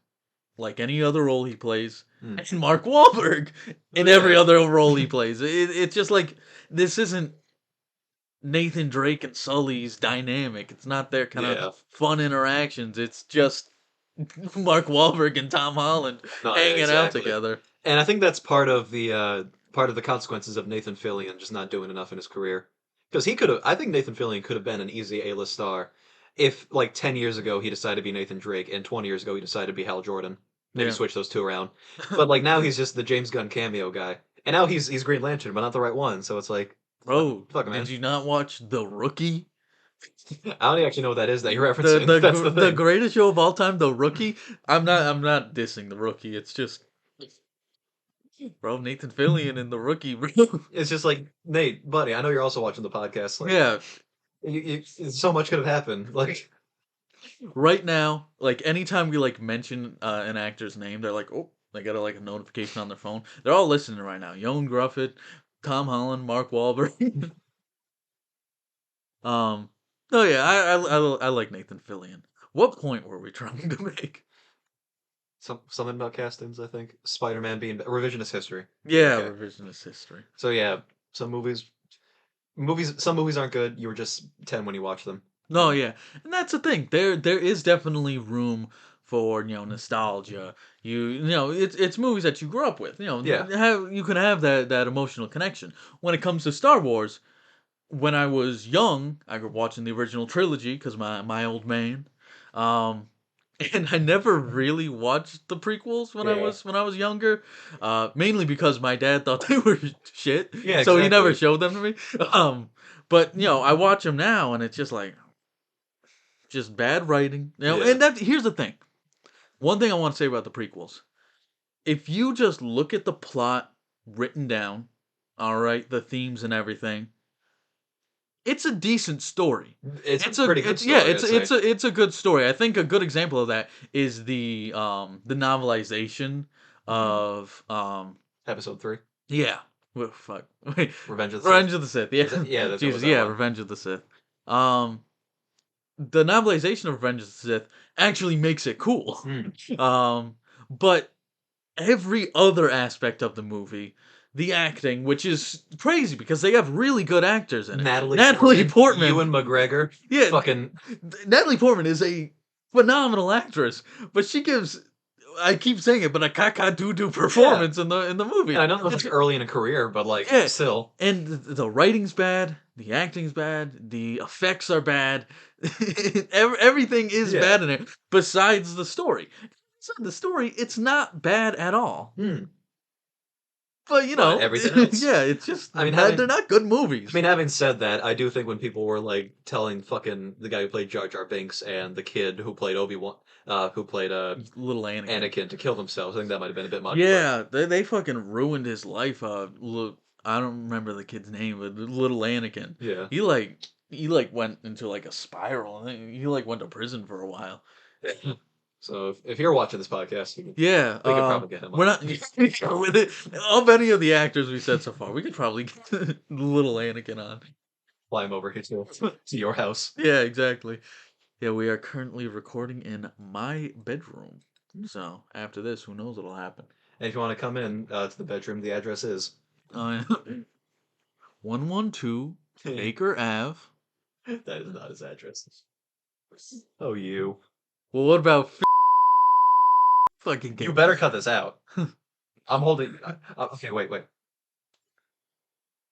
like any other role he plays, Hmm. and Mark Wahlberg in every Yeah. other role he plays. It's just like this isn't Nathan Drake and Sully's dynamic. It's not their kind Yeah. of fun interactions. It's just Mark Wahlberg and Tom Holland No, yeah, hanging out exactly. together. And I think that's part of the consequences of Nathan Fillion just not doing enough in his career. Because he could have, I think Nathan Fillion could have been an easy A-list star if, like, 10 years ago he decided to be Nathan Drake, and 20 years ago he decided to be Hal Jordan. Maybe Yeah. switch those two around. But like now he's just the James Gunn cameo guy, and now he's Green Lantern, but not the right one. So it's like, Bro, fuck did man. you not watch The Rookie? I don't actually know what that is that you're The referencing. That's the the thing. greatest show of all time, The Rookie. I'm not dissing The Rookie. It's just, bro, Nathan Fillion in The Rookie, bro. It's just like Nate, buddy. I know you're also watching the podcast. Like, Yeah, so much could have happened. Like, right now, like anytime we like mention an actor's name, they're like, oh, they got like a notification on their phone. They're all listening right now. Yoan Gruffett, Tom Holland, Mark Wahlberg. um, no, yeah, I like Nathan Fillion. What point were we trying to make? something about castings. I think Spider-Man being revisionist history. Yeah, Okay. revisionist history. So yeah, some some movies aren't good. You were just 10 when you watch them. No, And yeah, and that's the thing. There is definitely room for nostalgia. It's movies that you grew up with. yeah, You can have that emotional connection. When it comes to Star Wars, when I was young, I grew up watching the original trilogy because my old man, um, and I never really watched the prequels yeah, when I was younger, mainly because my dad thought they were shit, yeah, so he never exactly. showed them to me. But I watch them now, and it's just bad writing. Yeah. And that here's the thing. One thing I want to say about the prequels. If you just look at the plot written down, all right, the themes and everything, it's a decent story. It's a pretty good It's yeah, story, I'd say. it's a good story. I think a good example of that is the novelization Mhm. of Episode 3, yeah. Well, fuck. Wait, Revenge of the Sith. Revenge of the Sith. Yeah. Is that, yeah, that was Jesus, that yeah, one. Revenge of the Sith. Um the novelization of Revenge of the Sith actually makes it cool. Hmm. But every other aspect of the movie, the acting, which is crazy because they have really good actors in it. Natalie Portman, Ewan McGregor, yeah, fucking Natalie Portman is a phenomenal actress, but she gives, I keep saying it, but a caca doo doo yeah. performance in the movie. And I know that was It's like early in a career, but like yeah, still, and the writing's bad, the acting's bad, the effects are bad, everything is yeah. bad in it. Besides the story, the story, it's not bad at all. Hmm. But But everything else. yeah, it's just I mean, they're not good movies. having said that, I do think when people were like telling fucking the guy who played Jar Jar Binks and the kid who played Obi-Wan, who played Little Anakin. Anakin to kill themselves, I think that might have been a bit much. But Yeah, they fucking ruined his life. Look, I don't remember the kid's name, but little Anakin. yeah, He like went into like a spiral, and then he like went to prison for a while. So if you're watching this podcast, Yeah, we could probably get him we're on. not with it. Of any of the actors we said so far, we could probably get little Anakin on. Fly him over here to your house. Yeah, exactly. Yeah, we are currently recording in my bedroom. So after this, who knows what'll happen? And if you want to come in to the bedroom, the address is 112 Baker Ave. that is not his address. Oh, you. Well, what about fucking? You better cut this out. I'm holding. Okay, wait.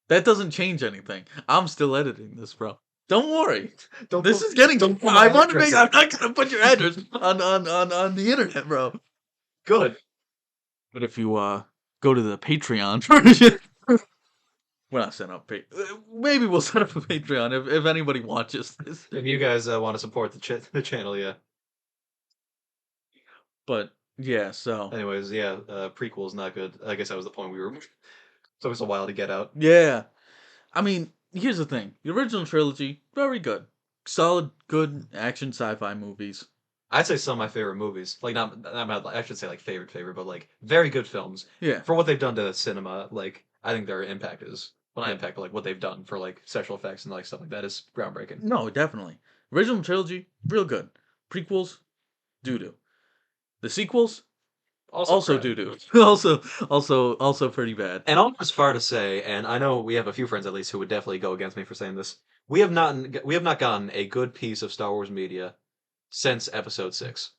That doesn't change anything. I'm still editing this, bro. Don't worry. Don't This put- is getting. don't put I my want to address make. I'm in. not gonna put your address on the internet, bro. Good. But if you go to the Patreon version, we're not setting up. Maybe we'll set up a Patreon if anybody watches this. If you guys want to support the channel, yeah. But yeah, so Anyways, yeah, prequel's not good. I guess that was the point we were. Took us a while to get out. yeah. I mean, here's the thing: the original trilogy, very good, solid, good action sci-fi movies. I'd say some of my favorite movies. Like I should say like favorite, but like very good films Yeah, for what they've done to cinema. Like I think their impact is well, not impact, but like what they've done for like special effects and like stuff like that is groundbreaking. no, definitely. Original trilogy, real good. Prequels, doo doo. The sequels, also crap. doo doo. also pretty bad. And almost far to say, and I know we have a few friends at least who would definitely go against me for saying this. We have not gotten a good piece of Star Wars media since Episode 6,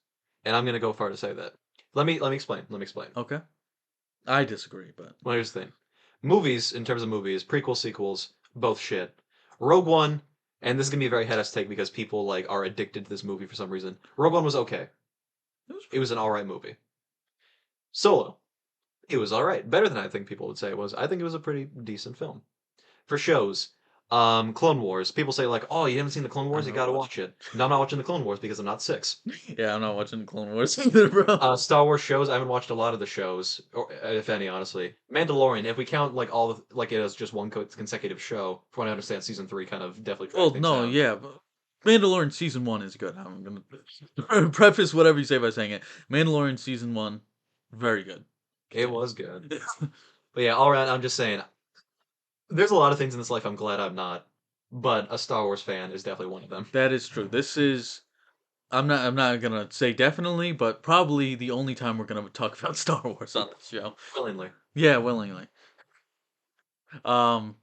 and I'm gonna go far to say that. Let me explain. Let me explain. Okay, I disagree, but Well, here's the thing. Movies, in terms of movies, prequels, sequels, both shit. Rogue One, and this is gonna be a very head-ass take because people like are addicted to this movie for some reason. Rogue One was okay. It was an alright movie. Solo, it was alright. Better than I think people would say it was. I think it was a pretty decent film. For shows, Clone Wars. People say like, "Oh, you haven't seen the Clone Wars? I've You never gotta watched watch it." No, I'm not watching the Clone Wars because I'm not 6. yeah, I'm not watching Clone Wars either, bro. Star Wars shows. I haven't watched a lot of the shows, or if any, honestly. Mandalorian. If we count like all the, like it as just one consecutive show, from what I understand, season 3 kind of definitely dragged Well, things no, down. yeah, but Mandalorian season 1 is good. I'm gonna preface whatever you say by saying it. Mandalorian season 1, very good. It was good, but yeah, all around, I'm just saying. There's a lot of things in this life I'm glad I'm not, but a Star Wars fan is definitely one of them. That is true. This is. I'm not gonna say definitely, but probably the only time we're gonna talk about Star Wars on this show. Willingly. Yeah, willingly. Um,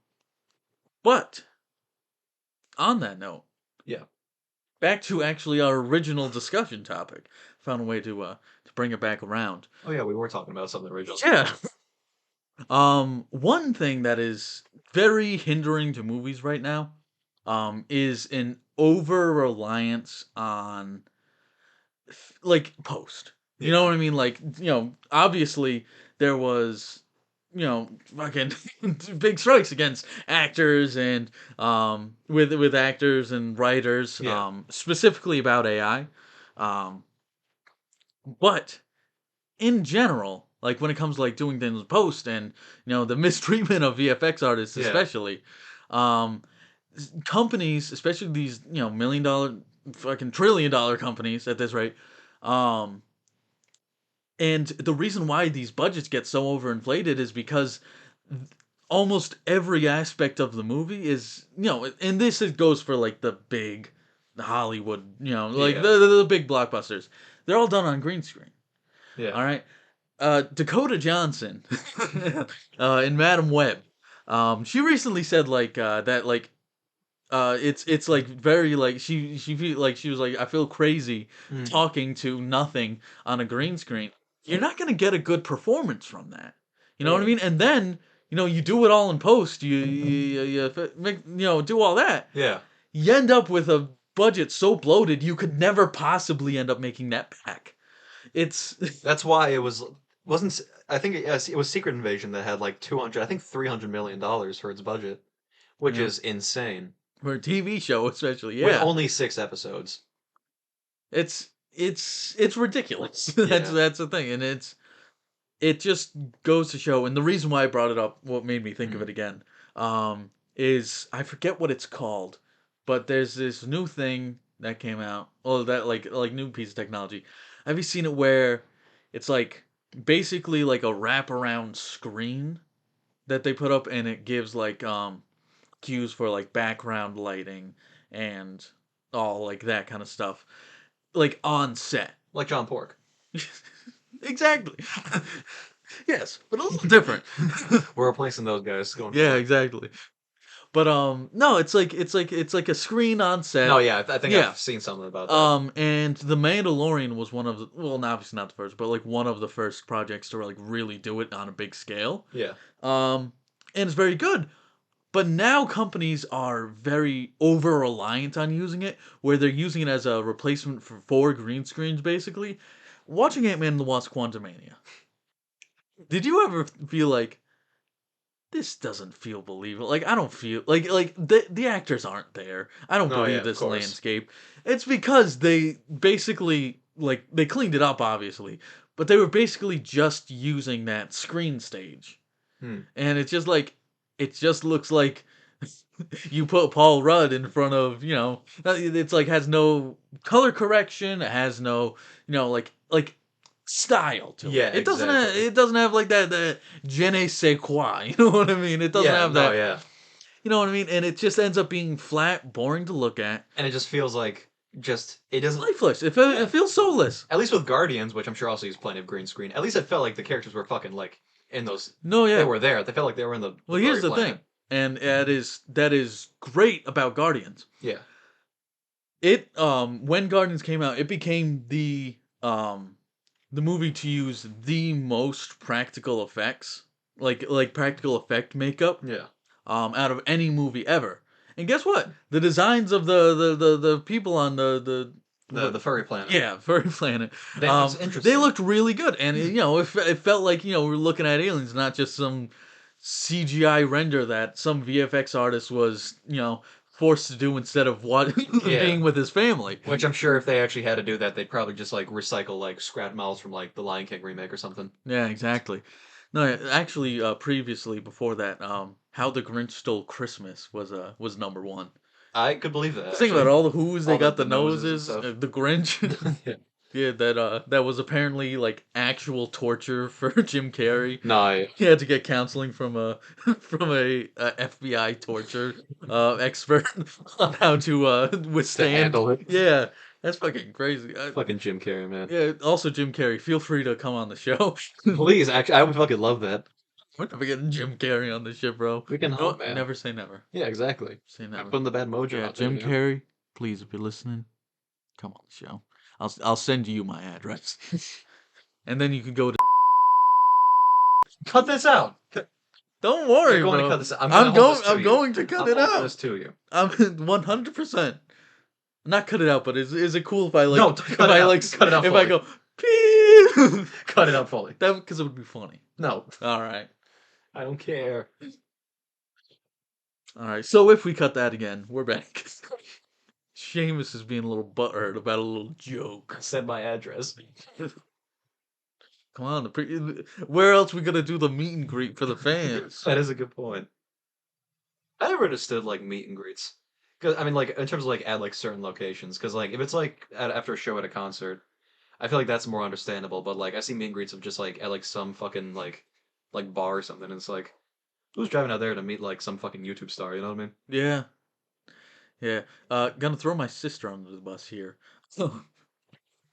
but on that note, Yeah. back to actually our original discussion topic. Found a way to bring it back around. Oh yeah, we were talking about something original. Yeah. One thing that is very hindering to movies right now, is an over reliance on like post. You know what I mean? Like, obviously there was, fucking big strikes against actors and with actors and writers, Yeah. specifically about AI. Um, but in general, like when it comes to like doing things post and the mistreatment of VFX artists, Yeah. especially, um, companies, especially these $1 million, fucking $1 trillion companies at this rate, um, and the reason why these budgets get so overinflated is because almost every aspect of the movie is and goes for like the Hollywood, like Yeah. the big blockbusters. They're all done on green screen. Yeah. All right. Dakota Johnson in Madam Web. She recently said like that like it's like very like she feel like she was like, I feel crazy Mm. talking to nothing on a green screen. You're not gonna get a good performance from that. You know what I mean? And then you do it all in post. You make, do all that. Yeah. You end up with a budget so bloated you could never possibly end up making that back. It's That's why it wasn't. I think it was Secret Invasion that had like 200, I think $300 million for its budget, which Yeah. is insane. for a TV show, especially. With Yeah, only 6 episodes. it's ridiculous. Yeah. That's the thing, and it just goes to show. And the reason why I brought it up, what made me think of it again, is I forget what it's called, but there's this new thing that came out. Oh, that like new piece of technology. Have you seen it where it's like basically like a wraparound screen that they put up, and it gives like cues for like background lighting and all like that kind of stuff, like on set. Like John Pork. Exactly. Yes, but a little different. We're replacing those guys going Yeah, forward. exactly. But no, it's like a screen on set. No, yeah, I think Yeah. I've seen something about that. And The Mandalorian was one of the, well, obviously not the first, but like one of the first projects to like really do it on a big scale. Yeah. And it's very good. But now companies are very over reliant on using it, where they're using it as a replacement for four green screens, basically. Watching Ant-Man and the Wasp: Quantumania, did you ever feel like this doesn't feel believable? Like I don't feel like the actors aren't there. I don't No, yeah, believe of this course. landscape. It's because they basically like they cleaned it up, obviously, but they were basically just using that screen stage, Hmm. and it's just like it just looks like you put Paul Rudd in front of, it's like has no color correction, it has no, like style to it. Yeah, exactly. It doesn't have like that je ne sais quoi, you know what I mean? It doesn't Yeah, have no, that, yeah. you know what I mean? And it just ends up being flat, boring to look at, And it just feels like it doesn't. lifeless. Yeah. It feels soulless. At least with Guardians, which I'm sure also used plenty of green screen. At least it felt like the characters were fucking like in those. No, They yeah. were there. They felt like they were in the Well, here's blurry the planet. thing. And that is great about Guardians. Yeah. It when Guardians came out, it became the movie to use the most practical effects, like practical effect makeup, Yeah. out of any movie ever. And guess what? The designs of the people on The furry planet. yeah, Furry Planet, That's they interesting. looked really good, and it felt like we're looking at aliens, not just some CGI render that some VFX artist was forced to do instead of what Yeah. being with his family. Which I'm sure if they actually had to do that, they'd probably just like recycle like scrap models from like the Lion King remake or something. Yeah, exactly. No, actually, previously before that, How the Grinch Stole Christmas was number one. I could believe that. Think about Actually. it, all the Who's they All got the the noses and noses, stuff. the Grinch. Yeah. Yeah, that was apparently like actual torture for Jim Carrey. No, I, He had to get counseling from a from a FBI torture expert on how to withstand. handle it. Yeah, that's fucking crazy. fucking Jim Carrey, man. Yeah, also Jim Carrey, feel free to come on the show. Please, actually, I would fucking love that. We're never getting Jim Carrey on the ship, bro. We can hope, man. Never say never. Yeah, exactly. Say I'm never. putting the bad mojo Yeah, out there. Jim you know? Carrey, please, if you're listening, come on the show. I'll send you my address, and then you can go to. Cut this out. Don't worry, You're going bro. to cut this out. I'm going. I'm going to cut it holding out. this to you. I'm 100%. Not cut it out, but is it cool if I like? No, if cut it I out. like, Cut it out if I fully. go, pew, Cut it out fully. that because it would be funny. No, All right, I don't care. all right. So if we cut that again, we're back. Seamus is being a little butthurt about a little joke. Send my address. Come on, where else we gonna do the meet and greet for the fans? That is a good point. I never understood like meet and greets. Cause I mean, like in terms of like at like certain locations. Cause like if it's like after a show at a concert, I feel like that's more understandable. But like I see meet and greets of just like at like some fucking like bar or something. And it's like, who's driving out there to meet like some fucking YouTube star? You know what I mean? Yeah, yeah. Gonna throw my sister under the bus here.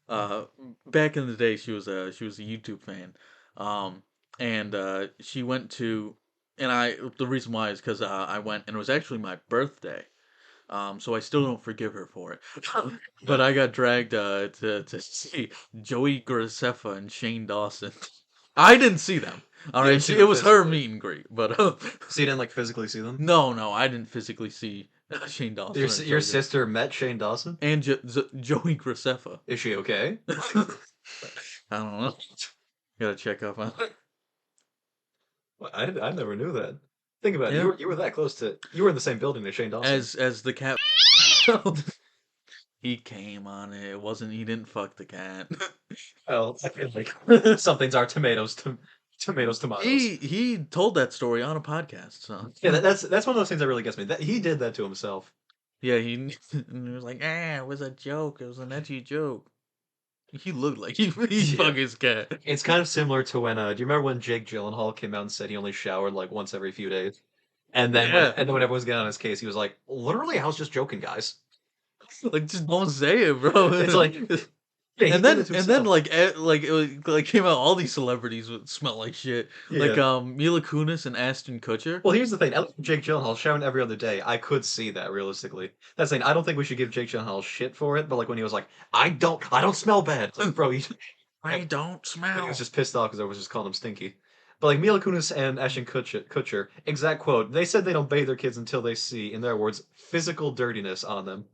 uh, Back in the day, she was a YouTube fan, um, and she went to, and the reason why is because I went and it was actually my birthday. So I still don't forgive her for it. But I got dragged to see Joey Graceffa and Shane Dawson. I didn't see them. All You right, didn't see it them was her physically. meet and greet, but So you didn't like physically see them? no, I didn't physically see Shane Dawson. Your or your Joey sister met Shane Dawson? and Joey Graceffa. Is she okay? I don't know. Gotta check up on her. Well, I never knew that. Think about it. Yeah. You were that close to. You were in the same building as Shane Dawson. As the cat. He came on it. It wasn't. He didn't fuck the cat. Well, I feel like some things are tomatoes. He told that story on a podcast. So Yeah, that's one of those things that really gets me. That he did that to himself. yeah, and he was like, it was a joke. It was an edgy joke. He looked like he Yeah. fucked his cat. It's kind of similar to when do you remember when Jake Gyllenhaal came out and said he only showered like once every few days? Yeah, And then when everyone's getting on his case, he was like, "Literally, I was just joking, guys." like just don't say it, bro. It's like, yeah, he And did it then to and then himself. like it was, like came out all these celebrities would smell like shit. Like Yeah. Mila Kunis and Ashton Kutcher. Well, here's the thing. At least Jake Gyllenhaal showering every other day, I could see that realistically. That's saying I don't think we should give Jake Gyllenhaal shit for it, but like when he was like, I don't smell bad." It's like, bro, I don't he was smell. just pissed off because I was just calling him stinky. But like Mila Kunis and Ashton Kutcher, exact quote, they said they don't bathe their kids until they see, in their words, physical dirtiness on them.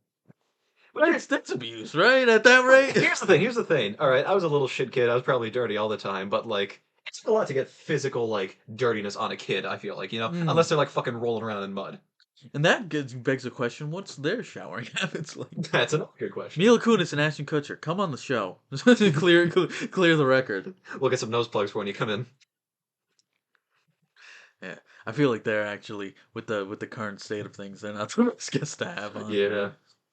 That's abuse, right? At that rate. Here's the thing. Here's the thing. All right, I was a little shit kid. I was probably dirty all the time, but like, it's a lot to get physical like dirtiness on a kid. I feel like Mm. unless they're like fucking rolling around in mud. And that begs the question: what's their showering habits like? That's another good question. Mila Kunis and Ashton Kutcher, come on the show. Clear the record. We'll get some nose plugs for when you come in. Yeah, I feel like they're actually with the current state of things, they're not the best guests to have on. Yeah.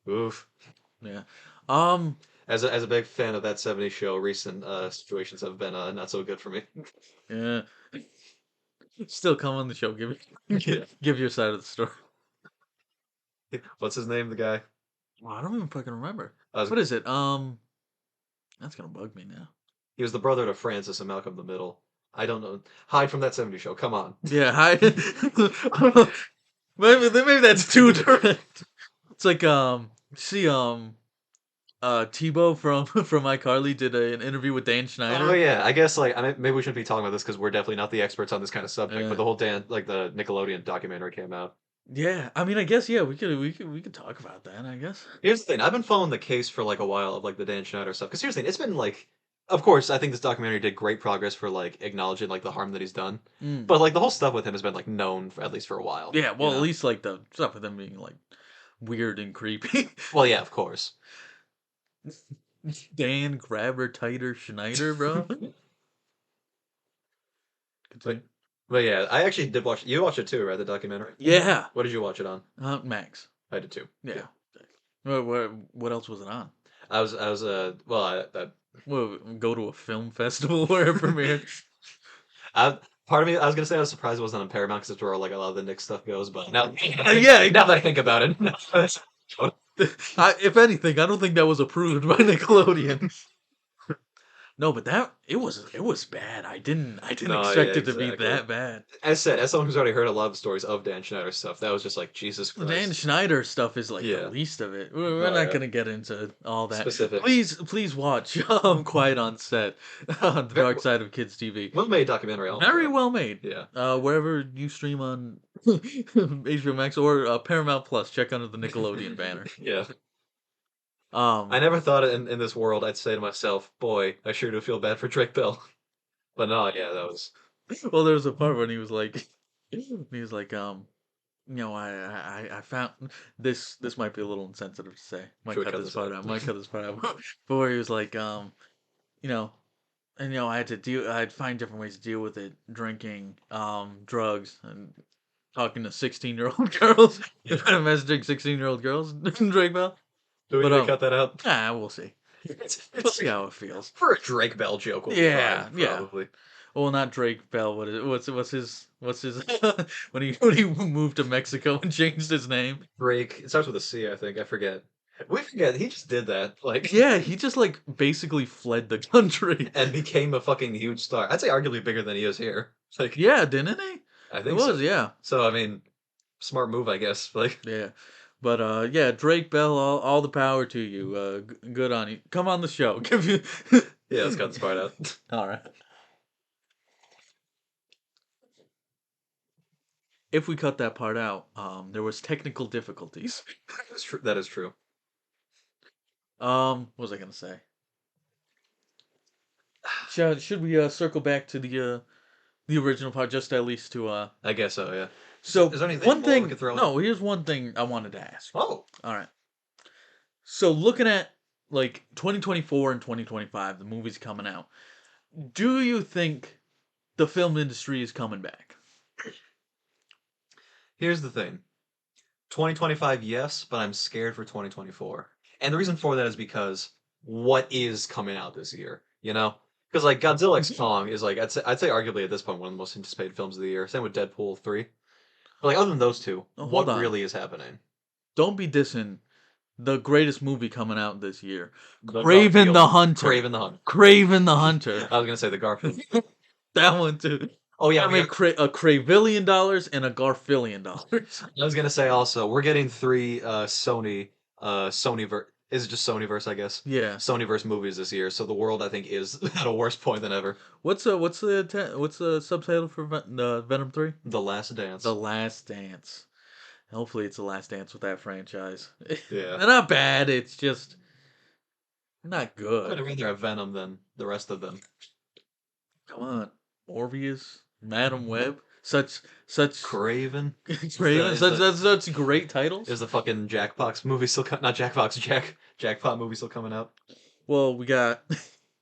Oof. Yeah. Um. As a big fan of that '70s show, recent situations have been not so good for me. Yeah. Still come on the show. Yeah. Give your side of the story. What's his name? The guy. Well, I don't even fucking remember. I was, What is it? That's gonna bug me now. he was the brother to Francis and Malcolm the Middle. I don't know. Hide from that '70s show. Come on. Yeah. Hi. Maybe that's too direct. It's like see Tebow from from iCarly did an interview with Dan Schneider. Oh yeah, I guess like maybe we shouldn't be talking about this because we're definitely not the experts on this kind of subject. Yeah. But the whole the Nickelodeon documentary came out. Yeah, I mean, I guess yeah, we could talk about that. I guess. Here's the thing: I've been following the case for like a while of like the Dan Schneider stuff. Because here's the thing: it's been like, of course, I think this documentary did great progress for like acknowledging like the harm that he's done. Mm. But like the whole stuff with him has been like known for at least for a while. Yeah, You well, at know? least like the stuff with them being like weird and creepy. Well, yeah, of course. Dan Grabber Tighter Schneider, bro. But Continue. but yeah, I actually did watch. You watched it too, right? The documentary. Yeah, What did you watch it on? Max. I did too. Yeah. What else was it on? I was well Well, go to a film festival where it premiered. part of me I was gonna say I was surprised it wasn't on Paramount because it's where like a lot of the Nick stuff goes, but now Yeah. now that I think about it, no, If anything, I don't think that was approved by Nickelodeon. No, but it was bad. I didn't no, yeah, expect it to be exactly. that bad. As said, as someone who's already heard a lot of stories of Dan Schneider stuff, that was just like Jesus The Dan Christ. Schneider stuff is like Yeah. the least of it. We're Oh, not yeah. gonna get into all that. Specifics. Please watch Quiet on Set on the Dark Side of Kids TV. Well made documentary. Also. Very well made. Yeah. Wherever you stream on HBO Max or Paramount Plus, check under the Nickelodeon banner. Yeah. Um, I never thought in this world I'd say to myself, "Boy, I sure do feel bad for Drake Bell." But no, yeah, that was. well, there was a part when he was like, I found this. This might be a little insensitive to say. Might Should we cut cut this this part out? out. Might cut this part out. But where he was like, you know, and I had to deal. I'd find different ways to deal with it: drinking, drugs, and talking to 16-year-old girls, messaging 16-year-old girls. Drake Bell. Do we But, need to cut that out? We'll see. It's, We'll see how it feels. for a Drake Bell joke. Will be Yeah, fine, yeah. probably. Well, not Drake Bell. What's his when he moved to Mexico and changed his name? Drake. It starts with a C, I think. I forget. We forget he just did that, like, Yeah, he just like basically fled the country. and became a fucking huge star. I'd say arguably bigger than he is here. Like, Yeah, didn't he? I It think so. was, yeah, So I mean, smart move, I guess. Like, yeah. But yeah, Drake Bell, all the power to you. Good on you. Come on the show. Give you. yeah, let's cut this part out. All right. If we cut that part out, there was technical difficulties. That's true. That is true. What was I gonna say? Should we circle back to the original part just at least to I guess so. Yeah. So Is there anything one more we thing, could throw in? no, here's one thing I wanted to ask. Oh, All right. So looking at like 2024 and 2025, the movies coming out. Do you think the film industry is coming back? here's the thing. 2025, yes, but I'm scared for 2024. And the reason for that is because what is coming out this year, you know? Because like Godzilla X Kong is like I'd say arguably at this point one of the most anticipated films of the year. Same with Deadpool 3. But like other than those two, Oh, hold what on. really is happening? Don't be dissing the greatest movie coming out this year. The Craven Garfield. the Hunter. Craven the Hunter. Craven the Hunter. I was gonna say the Garfield. That one too. Oh yeah, I made a Cravillion dollars and a Garfillion dollars. I was gonna say also we're getting three Sony is it just Sonyverse I guess Yeah. Sonyverse movies this year. So the world I think is at a worse point than ever. What's the subtitle for Venom 3? The Last Dance. The Last Dance. Hopefully it's the last dance with that franchise. Yeah. They're not bad, it's just not I'd good. rather have Venom than the rest of them. Come on. Morbius, Madam Web, such Craven. great such great titles. Is the fucking Jackbox movie still not Jackbox Jackpot movie still coming out? Well, we got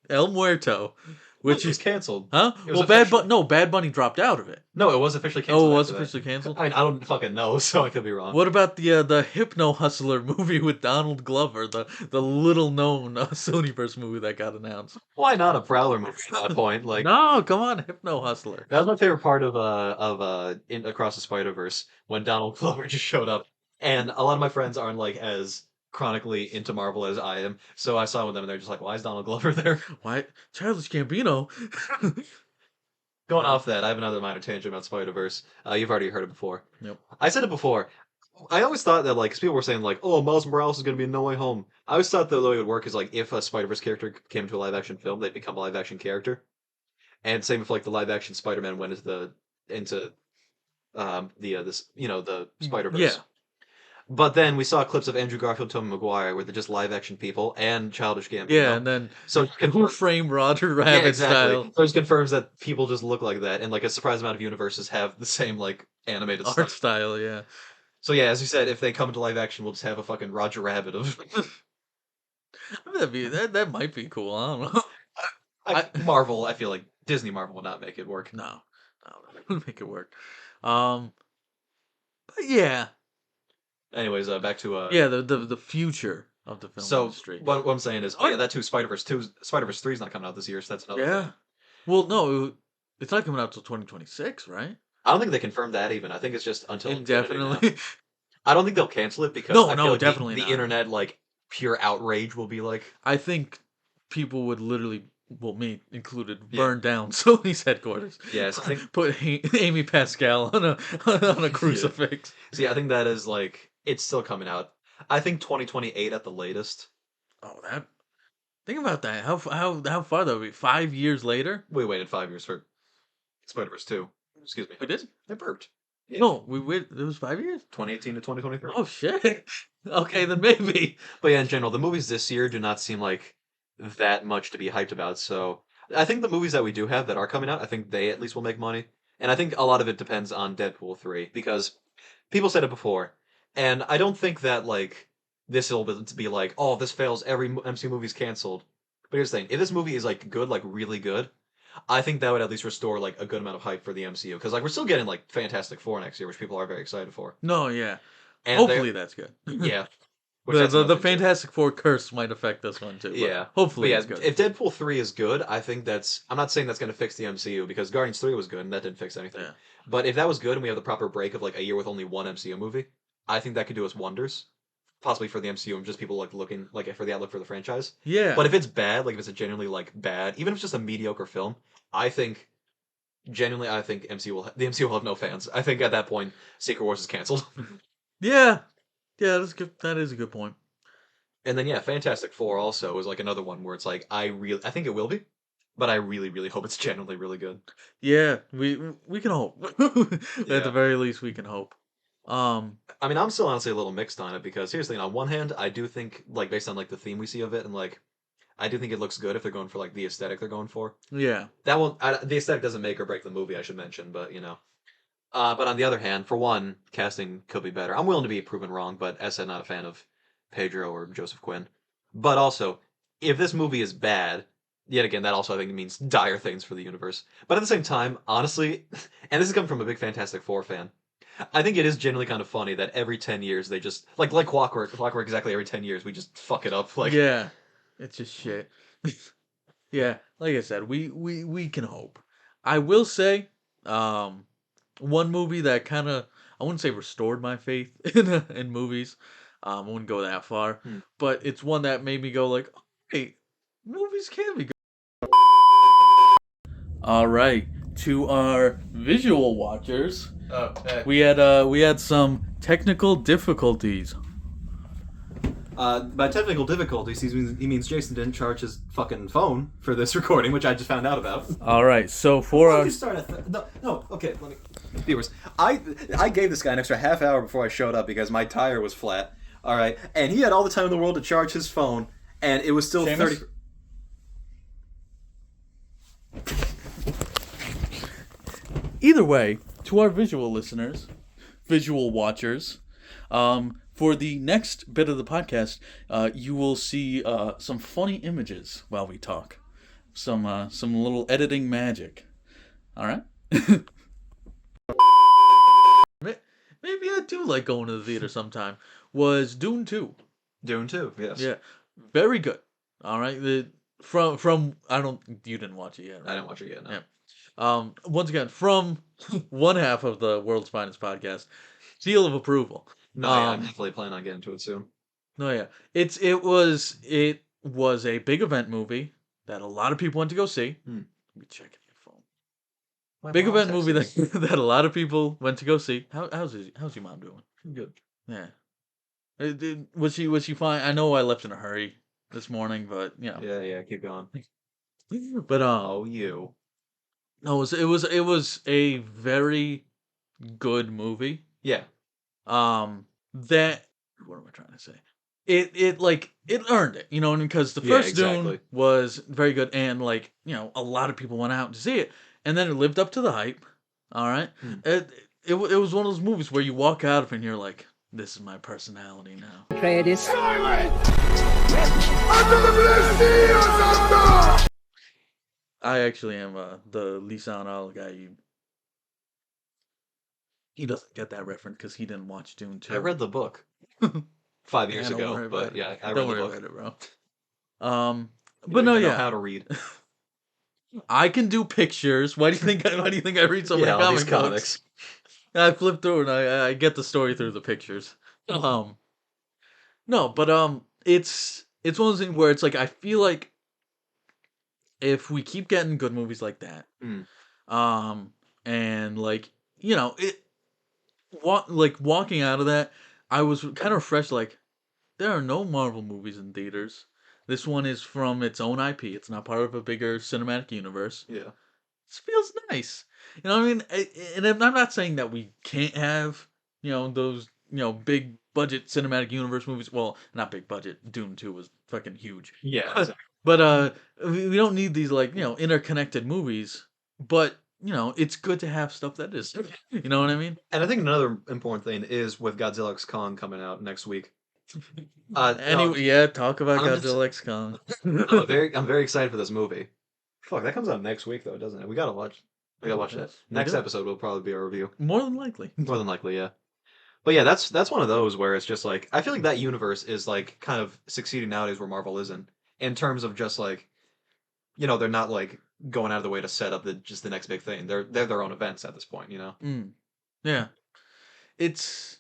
El Muerto, which is is canceled. huh? It was Well, Bad Bunny dropped out of it. No, it was officially canceled. Oh, it was after that. officially canceled. I mean, I don't fucking know, so I could be wrong. What about the Hypno Hustler movie with Donald Glover, the little known Sonyverse movie that got announced? Why not a Prowler movie at that point? Like, No, come on, Hypno Hustler. that was my favorite part of in Across the Spider-Verse when Donald Glover just showed up. And a lot of my friends aren't like as chronically into Marvel as I am, so I saw with them and they're just like, "Why is Donald Glover there?" Why, Childish Gambino? Going off that, I have another minor tangent about Spider-Verse. You've already heard it before. Yep. I said it before. I always thought that, like, 'cause people were saying, like, oh, Miles Morales is going to be in No Way Home. I always thought that the way it would work is, like, if a Spider-Verse character came into a live-action film, they'd become a live-action character. And same if, like, the live-action Spider-Man went into the Spider-Verse. Yeah. But then we saw clips of Andrew Garfield, Tobey Maguire, where they're just live-action people and Childish Gambino. Yeah, and then So Who Framed Roger Rabbit yeah, exactly. style So it just confirms that people just look like that, and like a surprising amount of universes have the same like animated art stuff. style. Yeah. So yeah, as you said, if they come to live action, we'll just have a fucking Roger Rabbit of That might be cool. I don't know. Marvel. I feel like Disney Marvel will not make it work. No, that would make it work. But yeah, Anyways, back to yeah, the future of the film So industry. what I'm saying is, oh yeah, that too. Spider-Verse 2, Spider-Verse 3 is not coming out this year, so that's another Yeah. thing. Well, no, it's not coming out till 2026, right? I don't think they confirmed that even. I think it's just until infinity now. Indefinitely. I don't think they'll cancel it because No, I no, feel like definitely the not. internet like pure outrage will be like, I think people would literally, well, me included, Yeah. burn down Sony's headquarters. yes, I think. Put Amy Pascal on a crucifix. See, I think that is like it's still coming out. I think 2028 at the latest. Oh, that. Think about that. How far that would be? 5 years later? We waited 5 years for Spider-Verse 2. Excuse me. We did? I burped. Yeah. No, we wait. It was 5 years. 2018 to 2023. Oh shit. Okay, then maybe. But yeah, in general, the movies this year do not seem like that much to be hyped about. So I think the movies that we do have that are coming out, I think they at least will make money. And I think a lot of it depends on Deadpool 3 because people said it before, and I don't think that like this will be like, oh, this fails, every MCU movie's canceled. But here's the thing: if this movie is like good, like really good, I think that would at least restore like a good amount of hype for the MCU because like we're still getting like Fantastic Four next year, which people are very excited for. No, yeah. And Hopefully that's good. yeah. Which The that's another thing, too. Fantastic Four curse might affect this one too. But Yeah. hopefully But yeah, it's good. if Deadpool 3 is good, I think that's. I'm not saying that's going to fix the MCU because Guardians 3 was good and that didn't fix anything. Yeah. But if that was good and we have the proper break of like a year with only one MCU movie, I think that could do us wonders. Possibly for the MCU and just people like looking like for the outlook for the franchise. Yeah. But if it's bad, like if it's a genuinely like bad, even if it's just a mediocre film, I think genuinely I think the MCU will have no fans. I think at that point Secret Wars is canceled. yeah. Yeah, that's good. That is a good point. And then yeah, Fantastic Four also is like another one where it's like I think it will be, but I really really hope it's genuinely really good. Yeah, we can hope. Yeah. At the very least, we can hope. I mean, I'm still honestly a little mixed on it because here's the thing: on one hand, I do think like based on like the theme we see of it, and like I do think it looks good if they're going for like the aesthetic they're going for. Yeah. That won't the aesthetic doesn't make or break the movie, I should mention, but you know. But on the other hand, for one, casting could be better. I'm willing to be proven wrong, but as I said, not a fan of Pedro or Joseph Quinn. But also, if this movie is bad, yet again, that also I think means dire things for the universe. But at the same time, honestly, and this is coming from a big Fantastic Four fan, I think it is genuinely kind of funny that every 10 years they just like clockwork exactly every 10 years we just fuck it up like Yeah. It's just shit. Yeah, like I said, we can hope. I will say, um, one movie that kind of I wouldn't say restored my faith in movies. I wouldn't go that far, Hmm. but it's one that made me go like, oh, hey, movies can be good. All right, to our visual watchers, Oh, hey. we had some technical difficulties. By technical difficulties, he means Jason didn't charge his fucking phone for this recording, which I just found out about. All right, so for Why our don't you start no, okay, let me... Viewers, I gave this guy an extra half hour before I showed up because my tire was flat, alright? And he had all the time in the world to charge his phone, and it was still Seamus? 30... Either way, to our visual listeners, visual watchers, for the next bit of the podcast, you will see some funny images while we talk, some little editing magic. All right. Maybe I do like going to the theater sometime. Was Dune 2. Dune 2, yes. Yeah, very good. All right. From I don't you didn't watch it yet, right? I didn't watch it yet, no. Yeah. Once again, from one half of the World's Finest podcast, seal of approval. No, yeah, I'm definitely planning on getting to it soon. No, yeah, it was a big event movie that a lot of people went to go see. Hmm. Let me check your phone. My Big mom event movie texted that me. that a lot of people went to go see. How's your mom doing? Good. Yeah. Was she fine? I know I left in a hurry this morning, but you know. Yeah, keep going. But Oh, you. no, it was a very good movie. Yeah. That what am I trying to say? It earned it, you know, because the Yeah, first exactly. Dune was very good, and like you know, a lot of people went out to see it, and then it lived up to the hype. All right, Hmm. it was one of those movies where you walk out of it and you're like, this is my personality now. Credits. I actually am the Lisan Al guy. He doesn't get that reference because he didn't watch Dune 2. I read the book 5 years don't ago, worry but about it. yeah, I Don't read the worry book. about it, bro. You But don't no, even know yeah, how to read. I can do pictures. Why do you think I read so many all these comic comics. books? I flip through and I get the story through the pictures. No, but it's one of those things where it's like I feel like if we keep getting good movies like that, Hmm. and like you know walking out of that, I was kind of refreshed. Like there are no Marvel movies in theaters. This one is from its own IP. It's not part of a bigger cinematic universe. Yeah. This feels nice. You know what I mean? And I'm not saying that we can't have, you know, those, you know, big budget cinematic universe movies. Well, not big budget. Doom 2 was fucking huge. Yeah, exactly. But we don't need these like, you know, interconnected movies. But, you know, it's good to have stuff that is. You know what I mean? And I think another important thing is with Godzilla X Kong coming out next week. Anyway, yeah, talk about I'm just- Godzilla X Kong. I'm very excited for this movie. Fuck, that comes out next week though, doesn't it? We gotta watch that. Yes, we Next do. episode will probably be a review. More than likely. More than likely, yeah. But yeah, that's one of those where it's just like I feel like that universe is like kind of succeeding nowadays where Marvel isn't in terms of just like you know they're not like going out of the way to set up the next big thing. They're their own events at this point, you know. Yeah. It's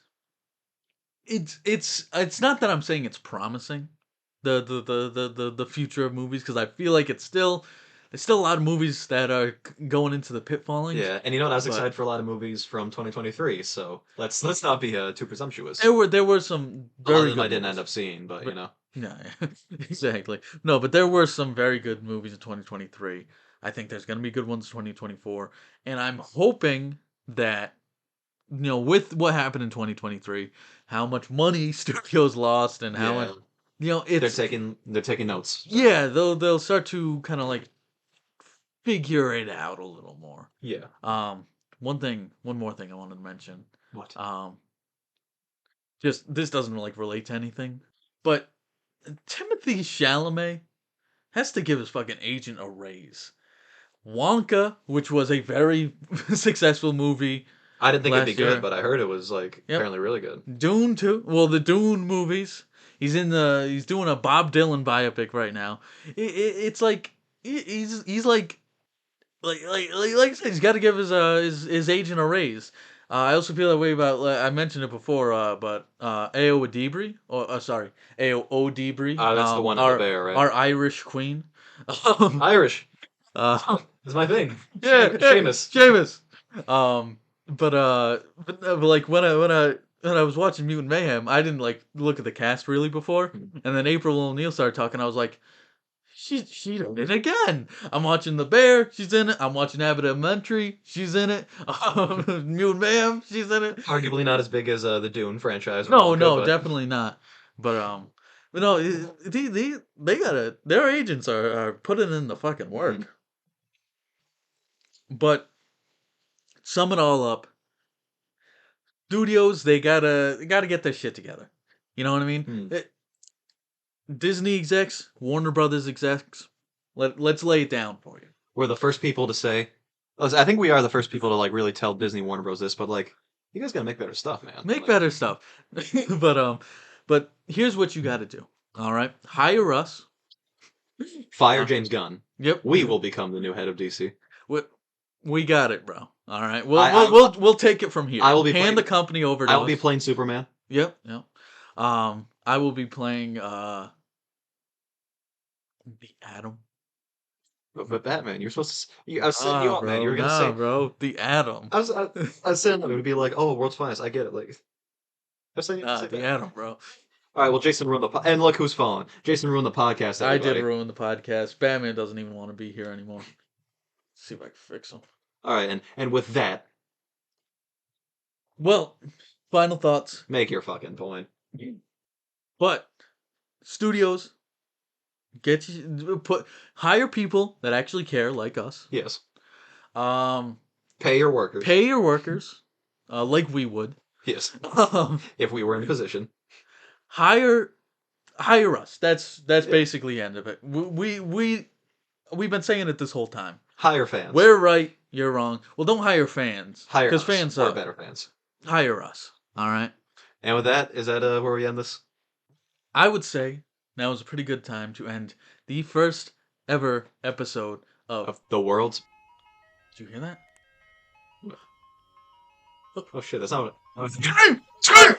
it's not that I'm saying it's promising the future of movies because I feel like there's still a lot of movies that are going into the pitfallings. Yeah, and you know what? I was But- excited for a lot of movies from 2023, so let's not be too presumptuous. There were some A lot very of them good I didn't movies. end up seeing, but you know. Yeah, exactly. No, but there were some very good movies in 2023. I think there's going to be good ones in 2024, and I'm hoping that you know with what happened in 2023, how much money studios lost and how Yeah. much you know it's They're taking notes. yeah they'll start to kind of like figure it out a little more. Yeah. One more thing I wanted to mention. What? Just this doesn't like relate to anything, but Timothy Chalamet has to give his fucking agent a raise. Wonka, which was a very successful movie, I didn't think it'd be last year. good, but I heard it was like Yep. apparently really good. Dune 2, well the Dune movies, He's doing a Bob Dylan biopic right now. It's like he's like I said, he's got to give his agent a raise. I also feel that way about I mentioned it before, but Ao Adibri, or sorry, Ao Odibri, That's the one in the bear, right? our Irish queen. Irish. uh, That's my thing. yeah, Seamus. Seamus. But like when I was watching Mutant Mayhem, I didn't like look at the cast really before, and then April O'Neil started talking. I was like, she did it again. I'm watching The Bear, she's in it. I'm watching Abbott Elementary, she's in it. Mutant Mayhem, she's in it. Arguably not as big as the Dune franchise. No, Wonka, no, but definitely not. But no, they gotta. Their agents are putting in the fucking work. But sum it all up, studios they gotta get their shit together. You know what I mean? Disney execs, Warner Brothers execs, let's lay it down for you. we're the first people to say. I think we are the first people to like really tell Disney Warner Bros. This, but like, you guys gotta make better stuff, man. Make Like, better stuff. But here's what you got to do. All right, hire us. fire James Gunn. Yep, We will become the new head of DC. we got it, bro. All right, we'll take it from here. I will be hand playing- the company over to I will us. be playing Superman. Yep, yep. I will be playing the Atom. But Batman, you're supposed to. I was setting you up, man. You were gonna say, bro, the Atom. I was saying it would be like, oh, world's finest. I get it. Like, I was saying you to say The that. Atom, bro. All right, well, Jason ruined and look who's fallen. Jason ruined the podcast. I Everybody. did ruin the podcast. Batman doesn't even want to be here anymore. Let's see if I can fix him. All right, and with that, Well, final thoughts. make your fucking point. But studios hire people that actually care, like us. Yes, Um, pay your workers. pay your workers, like we would. Yes, Um, if we were in position. hire us. That's basically the end of it. We've been saying it this whole time. Hire fans. We're right, you're wrong. Well, don't hire fans. Hire because us. fans We're suck. better fans. Hire us. All right. And with that, is that where we end this? I would say now is a pretty good time to end the first ever episode of. Of the world's. Did you hear that? Oh shit, that's not what.